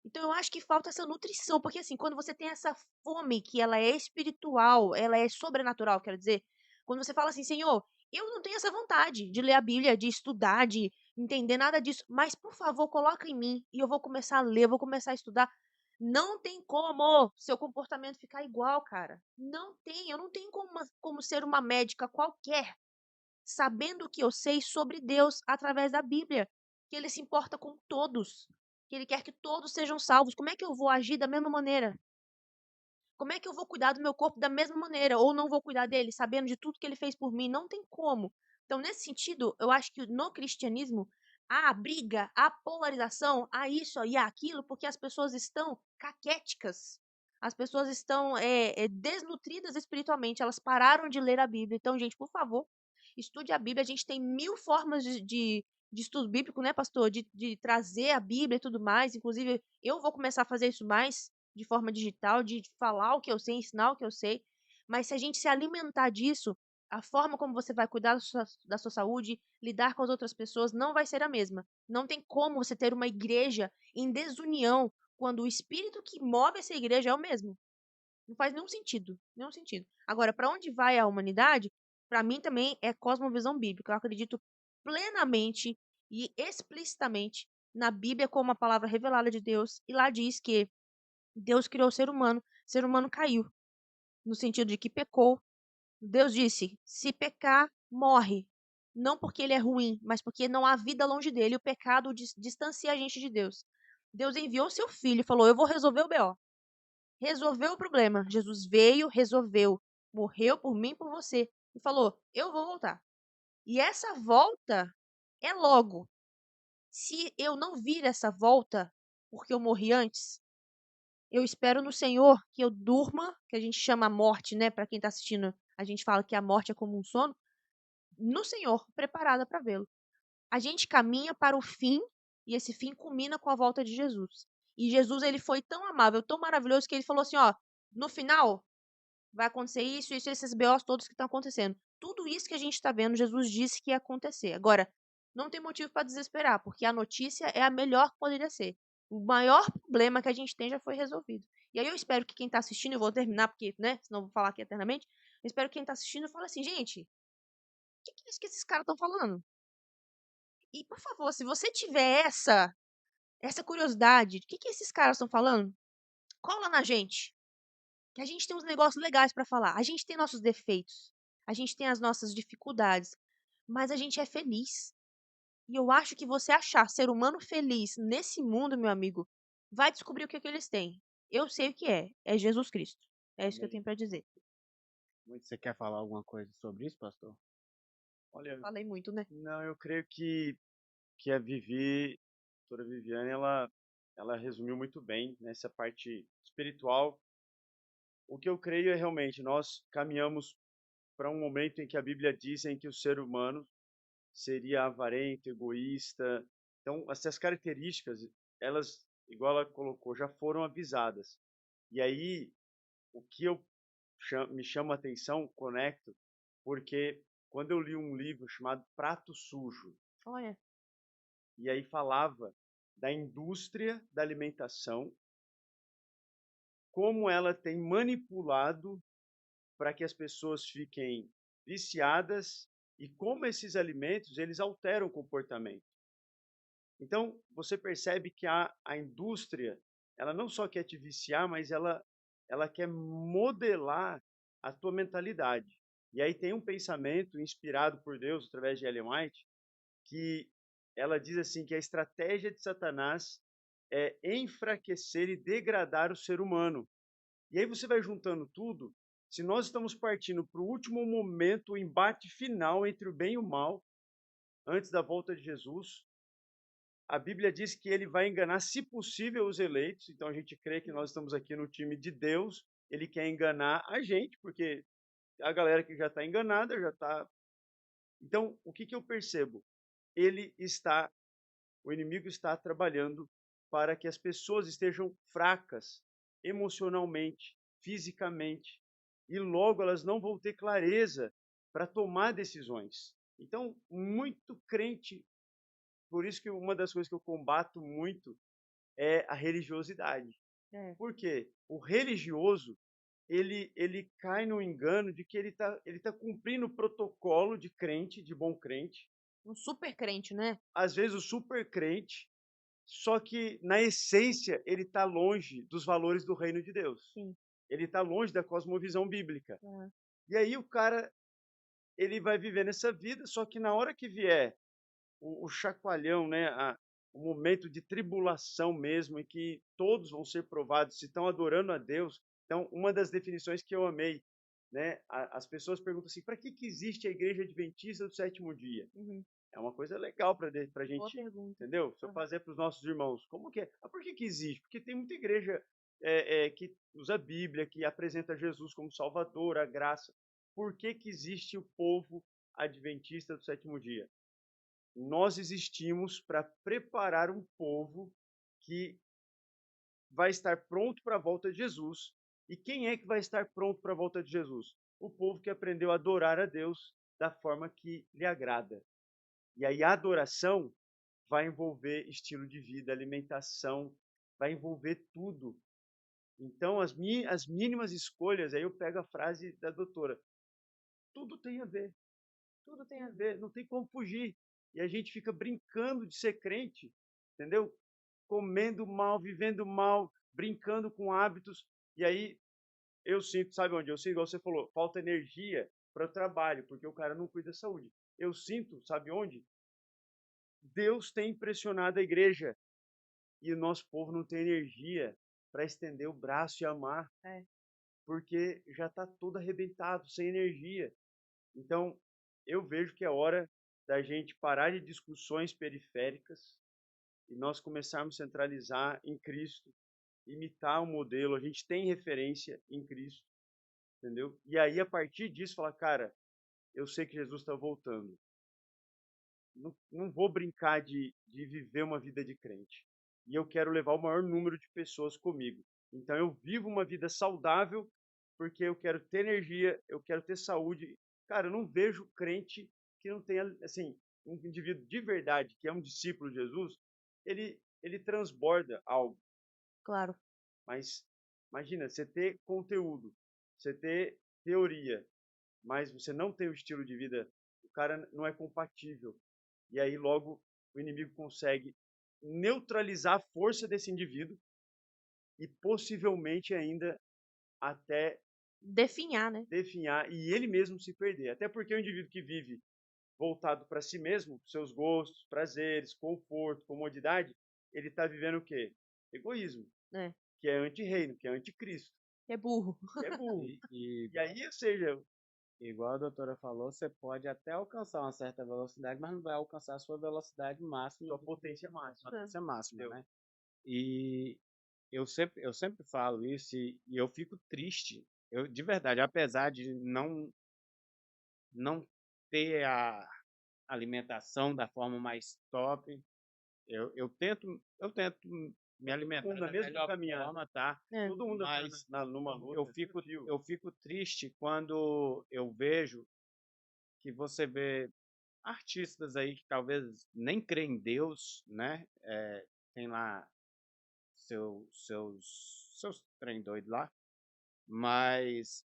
Então eu acho que falta essa nutrição, porque assim, quando você tem essa fome que ela é espiritual, ela é sobrenatural, quero dizer, quando você fala assim, Senhor, eu não tenho essa vontade de ler a Bíblia, de estudar, de entender nada disso, mas por favor, coloca em mim e eu vou começar a ler, eu vou começar a estudar. Não tem como seu comportamento ficar igual, cara. Não tem, eu não tenho como ser uma médica qualquer sabendo o que eu sei sobre Deus através da Bíblia, que ele se importa com todos, que ele quer que todos sejam salvos. Como é que eu vou agir da mesma maneira? Como é que eu vou cuidar do meu corpo da mesma maneira? Ou não vou cuidar dele, sabendo de tudo que ele fez por mim? Não tem como. Então, nesse sentido, eu acho que no cristianismo há a briga, há a polarização, há isso e há aquilo, porque as pessoas estão caquéticas. As pessoas estão desnutridas espiritualmente, elas pararam de ler a Bíblia. Então, gente, por favor, estude a Bíblia. A gente tem mil formas de estudo bíblico, né, pastor? De trazer a Bíblia e tudo mais. Inclusive, eu vou começar a fazer isso mais de forma digital, de falar o que eu sei, ensinar o que eu sei. Mas se a gente se alimentar disso, a forma como você vai cuidar da sua saúde, lidar com as outras pessoas, não vai ser a mesma. Não tem como você ter uma igreja em desunião quando o espírito que move essa igreja é o mesmo. Não faz nenhum sentido, nenhum sentido. Agora, para onde vai a humanidade? Para mim também é cosmovisão bíblica. Eu acredito plenamente e explicitamente na Bíblia como a palavra revelada de Deus, e lá diz que Deus criou o ser humano caiu, no sentido de que pecou. Deus disse: se pecar, morre. Não porque ele é ruim, mas porque não há vida longe dele. O pecado distancia a gente de Deus. Deus enviou seu filho e falou: eu vou resolver o BO. Resolveu o problema. Jesus veio, resolveu. Morreu por mim e por você. E falou: eu vou voltar. E essa volta é logo. Se eu não vir essa volta, porque eu morri antes, eu espero no Senhor que eu durma, que a gente chama a morte, né? Para quem está assistindo, a gente fala que a morte é como um sono, no Senhor, preparada para vê-lo. A gente caminha para o fim e esse fim culmina com a volta de Jesus. E Jesus, ele foi tão amável, tão maravilhoso que ele falou assim, ó, no final vai acontecer isso, isso, esses BOs todos que estão acontecendo. Tudo isso que a gente está vendo, Jesus disse que ia acontecer. Agora, não tem motivo para desesperar, porque a notícia é a melhor que poderia ser. O maior problema que a gente tem já foi resolvido. E aí eu espero que quem está assistindo, eu vou terminar, porque, né, senão eu vou falar aqui eternamente, eu espero que quem está assistindo fale assim, gente, o que é isso que esses caras estão falando? E, por favor, se você tiver essa curiosidade, o que esses caras estão falando, cola na gente. Que a gente tem uns negócios legais para falar. A gente tem nossos defeitos, a gente tem as nossas dificuldades, mas a gente é feliz. E eu acho que você achar ser humano feliz nesse mundo, meu amigo, vai descobrir o que, é que eles têm. Eu sei o que é. É Jesus Cristo. É isso que eu Amém. tenho para dizer. você quer falar alguma coisa sobre isso, pastor? Olha, Falei muito, né? não, eu creio que a Vivi, a doutora Viviane, ela resumiu muito bem nessa parte espiritual. O que eu creio é realmente nós caminhamos para um momento em que a Bíblia diz em que o ser humano seria avarento, egoísta. Então, essas características, elas, igual ela colocou, já foram avisadas. E aí, o que me chama a atenção, conecto, porque quando eu li um livro chamado Prato Sujo, Olha, e aí falava da indústria da alimentação, como ela tem manipulado para que as pessoas fiquem viciadas e como esses alimentos eles alteram o comportamento. Então, você percebe que a indústria, ela não só quer te viciar, mas ela quer modelar a tua mentalidade. E aí tem um pensamento inspirado por Deus através de Ellen White, que ela diz assim que a estratégia de Satanás é enfraquecer e degradar o ser humano. E aí você vai juntando tudo. Se nós estamos partindo para o último momento, o embate final entre o bem e o mal, antes da volta de Jesus, a Bíblia diz que ele vai enganar, se possível, os eleitos. Então a gente crê que nós estamos aqui no time de Deus. Ele quer enganar a gente, porque a galera que já está enganada já está. Então, o que, que eu percebo? Ele está, o inimigo está trabalhando para que as pessoas estejam fracas emocionalmente, fisicamente, e logo elas não vão ter clareza para tomar decisões. Então, muito crente, por isso que uma das coisas que eu combato muito é a religiosidade. é. Por quê? O religioso, ele cai no engano de que ele tá cumprindo o protocolo de crente, de bom crente, Um super crente, né? às vezes o super crente, só que na essência ele está longe dos valores do reino de Deus. Sim. Ele está longe da cosmovisão bíblica. É. E aí o cara, ele vai viver nessa vida, só que na hora que vier o chacoalhão, né, o momento de tribulação mesmo, em que todos vão ser provados se estão adorando a Deus. Então, uma das definições que eu amei, né, as pessoas perguntam assim, para que existe a igreja adventista do sétimo dia? Uhum. É uma coisa legal para a Boa gente, pergunta. entendeu? Se eu Aham. fazer para os nossos irmãos, como que é? Ah, por que existe? Porque tem muita igreja que usa a Bíblia, que apresenta Jesus como Salvador, a graça. Por que existe o povo adventista do sétimo dia? Nós existimos para preparar um povo que vai estar pronto para a volta de Jesus. E quem é que vai estar pronto para a volta de Jesus? O povo que aprendeu a adorar a Deus da forma que lhe agrada. E aí a adoração vai envolver estilo de vida, alimentação, vai envolver tudo. Então, as mínimas escolhas, aí eu pego a frase da doutora, tudo tem a ver, tudo tem a ver, não tem como fugir. E a gente fica brincando de ser crente, entendeu? Comendo mal, vivendo mal, brincando com hábitos. E aí eu sinto, sabe onde? Eu sinto, igual você falou, falta energia para o trabalho, porque o cara não cuida da saúde. Eu sinto, sabe onde? Deus tem impressionado a igreja e o nosso povo não tem energia para estender o braço e amar, É. porque já está todo arrebentado, sem energia. Então, eu vejo que é hora da gente parar de discussões periféricas e nós começarmos a centralizar em Cristo, imitar o modelo. A gente tem referência em Cristo, entendeu? E aí, a partir disso, falar, cara, eu sei que Jesus está voltando. Não vou brincar de viver uma vida de crente. E eu quero levar o maior número de pessoas comigo. Então, eu vivo uma vida saudável porque eu quero ter energia, eu quero ter saúde. Cara, eu não vejo crente que não tenha, assim, um indivíduo de verdade, que é um discípulo de Jesus, ele transborda algo. Claro. Mas imagina, você ter conteúdo, você ter teoria, mas você não tem o estilo de vida, o cara não é compatível. E aí logo o inimigo consegue neutralizar a força desse indivíduo e possivelmente ainda até Definhar, né? definhar e ele mesmo se perder. Até porque o indivíduo que vive voltado para si mesmo, seus gostos, prazeres, conforto, comodidade, ele está vivendo o quê? Egoísmo, É. que é anti-reino, que é anticristo, É burro. que é burro. E E aí, ou seja, igual a doutora falou, você pode até alcançar uma certa velocidade, mas não vai alcançar a sua velocidade máxima, sua potência máxima, potência máxima, entendeu? né? E eu sempre falo isso e eu fico triste. Eu, de verdade, apesar de não ter a alimentação da forma mais top. Eu tento me alimentar mundo da na mesma melhor caminhada. forma, tá? É. Todo mundo Mas numa eu luta, fico desafio. eu fico triste quando eu vejo que você vê artistas aí que talvez nem creem em Deus, né? Tem lá seus trem doido lá, mas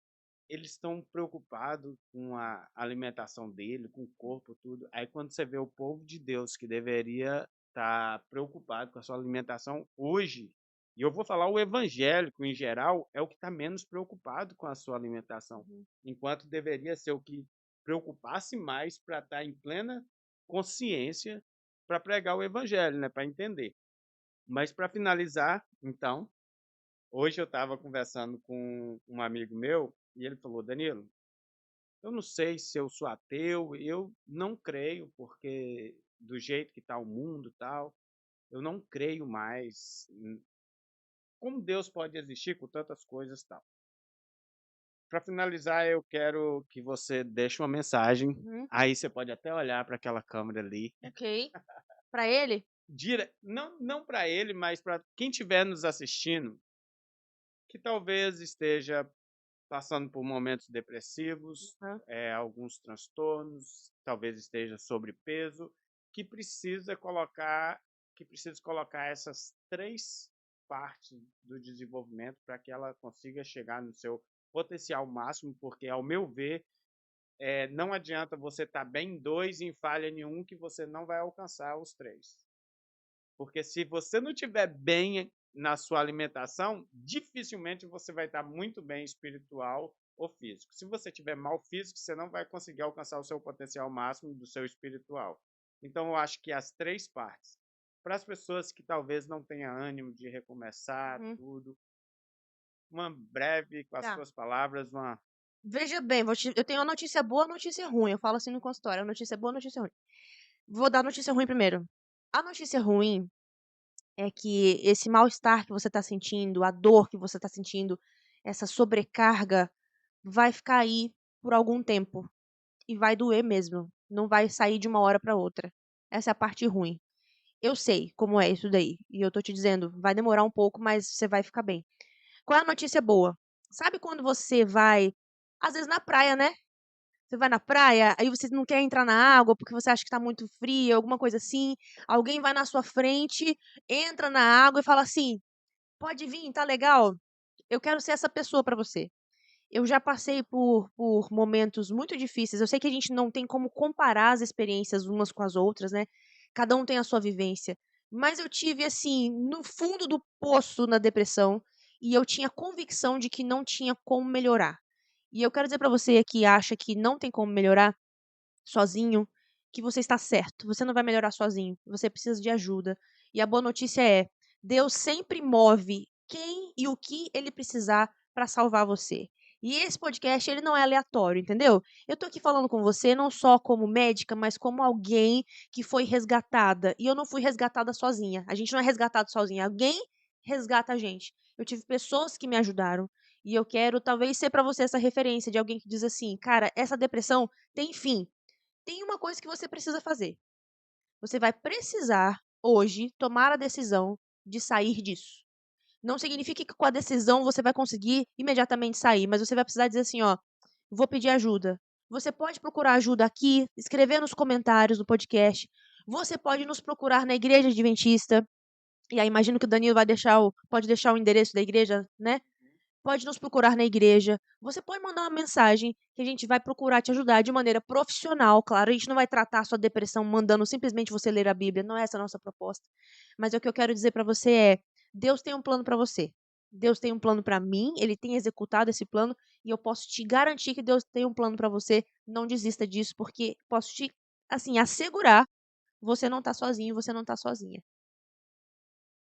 eles estão preocupados com a alimentação dele, com o corpo, tudo. Aí quando você vê o povo de Deus que deveria estar preocupado com a sua alimentação hoje, e eu vou falar o evangélico em geral, é o que está menos preocupado com a sua alimentação, Uhum. enquanto deveria ser o que preocupasse mais para estar em plena consciência para pregar o evangelho, né, para entender. Mas para finalizar, então, hoje eu estava conversando com um amigo meu e ele falou: Danilo, eu não sei se eu sou ateu, eu não creio, porque do jeito que está o mundo e tal, eu não creio mais. Como Deus pode existir com tantas coisas e tal? Para finalizar, eu quero que você deixe uma mensagem. Uhum. Aí você pode até olhar para aquela câmera ali. Ok. Pra ele? Não para ele, mas para quem estiver nos assistindo, que talvez esteja passando por momentos depressivos, Uhum. alguns transtornos, talvez esteja sobrepeso, que precisa colocar essas 3 partes do desenvolvimento para que ela consiga chegar no seu potencial máximo, porque, ao meu ver, não adianta você estar bem em 2 e em falha nenhum que você não vai alcançar os 3. Porque se você não estiver bem na sua alimentação, dificilmente você vai estar muito bem espiritual ou físico. Se você tiver mal físico, você não vai conseguir alcançar o seu potencial máximo do seu espiritual. Então, eu acho que as 3 partes, para as pessoas que talvez não tenham ânimo de recomeçar Uhum. tudo, uma breve, com as Tá. suas palavras, uma... Veja bem, eu tenho uma notícia boa e uma notícia ruim. Eu falo assim no consultório, a notícia boa, a notícia ruim. Vou dar a notícia ruim primeiro. A notícia ruim é que esse mal-estar que você tá sentindo, a dor que você tá sentindo, essa sobrecarga, vai ficar aí por algum tempo. E vai doer mesmo. Não vai sair de uma hora para outra. Essa é a parte ruim. Eu sei como é isso daí. E eu tô te dizendo, vai demorar um pouco, mas você vai ficar bem. Qual é a notícia boa? Sabe quando você vai, às vezes na praia, né? Você vai na praia, aí você não quer entrar na água porque você acha que tá muito fria, alguma coisa assim. Alguém vai na sua frente, entra na água e fala assim: pode vir, tá legal? Eu quero ser essa pessoa pra você. Eu já passei por momentos muito difíceis. Eu sei que a gente não tem como comparar as experiências umas com as outras, né? Cada um tem a sua vivência. Mas eu tive, assim, no fundo do poço na depressão e eu tinha convicção de que não tinha como melhorar. E eu quero dizer pra você que acha que não tem como melhorar sozinho, que você está certo. Você não vai melhorar sozinho. Você precisa de ajuda. E a boa notícia é: Deus sempre move quem e o que ele precisar para salvar você. E esse podcast, ele não é aleatório, entendeu? Eu tô aqui falando com você não só como médica, mas como alguém que foi resgatada. E eu não fui resgatada sozinha. A gente não é resgatado sozinha. Alguém resgata a gente. Eu tive pessoas que me ajudaram. E eu quero talvez ser para você essa referência de alguém que diz assim: cara, essa depressão tem fim. Tem uma coisa que você precisa fazer. Você vai precisar, hoje, tomar a decisão de sair disso. Não significa que com a decisão você vai conseguir imediatamente sair, mas você vai precisar dizer assim, ó, vou pedir ajuda. Você pode procurar ajuda aqui, escrever nos comentários do podcast. Você pode nos procurar na igreja adventista. E aí imagino que o Danilo pode deixar o endereço da igreja, né? Pode nos procurar na igreja. Você pode mandar uma mensagem que a gente vai procurar te ajudar de maneira profissional, claro. A gente não vai tratar a sua depressão mandando simplesmente você ler a Bíblia. Não é essa a nossa proposta. Mas o que eu quero dizer para você é: Deus tem um plano para você. Deus tem um plano para mim, ele tem executado esse plano e eu posso te garantir que Deus tem um plano para você. Não desista disso, porque posso te, assim, assegurar, você não tá sozinho, você não tá sozinha.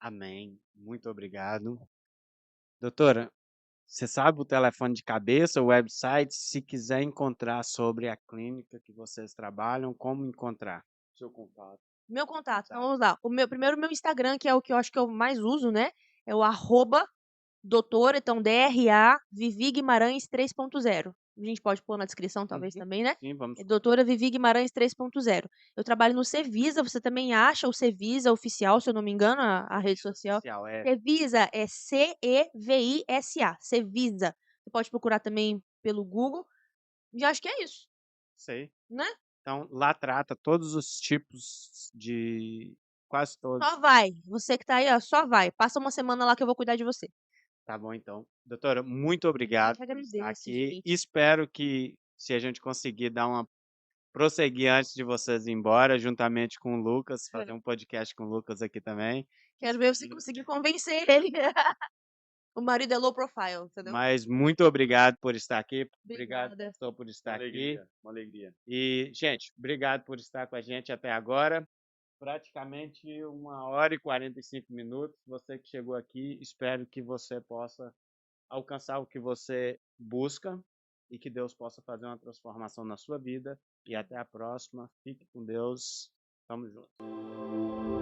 Amém. Muito obrigado. Doutora, você sabe o telefone de cabeça, o website, se quiser encontrar sobre a clínica que vocês trabalham, como encontrar? Seu contato. Meu contato, então Tá. vamos lá. O meu Instagram, que é o que eu acho que eu mais uso, né? É o @doutora, então DRA Vivi Guimarães 3.0. a gente pode pôr na descrição talvez Uhum. também, né? Sim, vamos. É doutora Vivi Guimarães 3.0. Eu trabalho no Cevisa, você também acha o Cevisa oficial, se eu não me engano, a rede social. Social, é. Cevisa é Cevisa, Cevisa. Você pode procurar também pelo Google. E acho que é isso, Sei. né? Então, lá trata todos os tipos de quase todos. Só vai. Você que tá aí, ó, só vai. Passa uma semana lá que eu vou cuidar de você. Tá bom, então. Doutora, muito Eu obrigado que por estar agradeço, aqui. gente. Espero que, se a gente conseguir dar uma prosseguir antes de vocês ir embora, juntamente com o Lucas, fazer um podcast com o Lucas aqui também. Quero ver você conseguir convencer ele. O marido é low profile, entendeu? Mas muito obrigado por estar aqui. Obrigado, Obrigada. professor, por Uma estar aqui. alegria, uma alegria. E, gente, obrigado por estar com a gente até agora. Praticamente 1h e 45 minutos. Você que chegou aqui, espero que você possa alcançar o que você busca e que Deus possa fazer uma transformação na sua vida. E até a próxima. Fique com Deus. Tamo junto.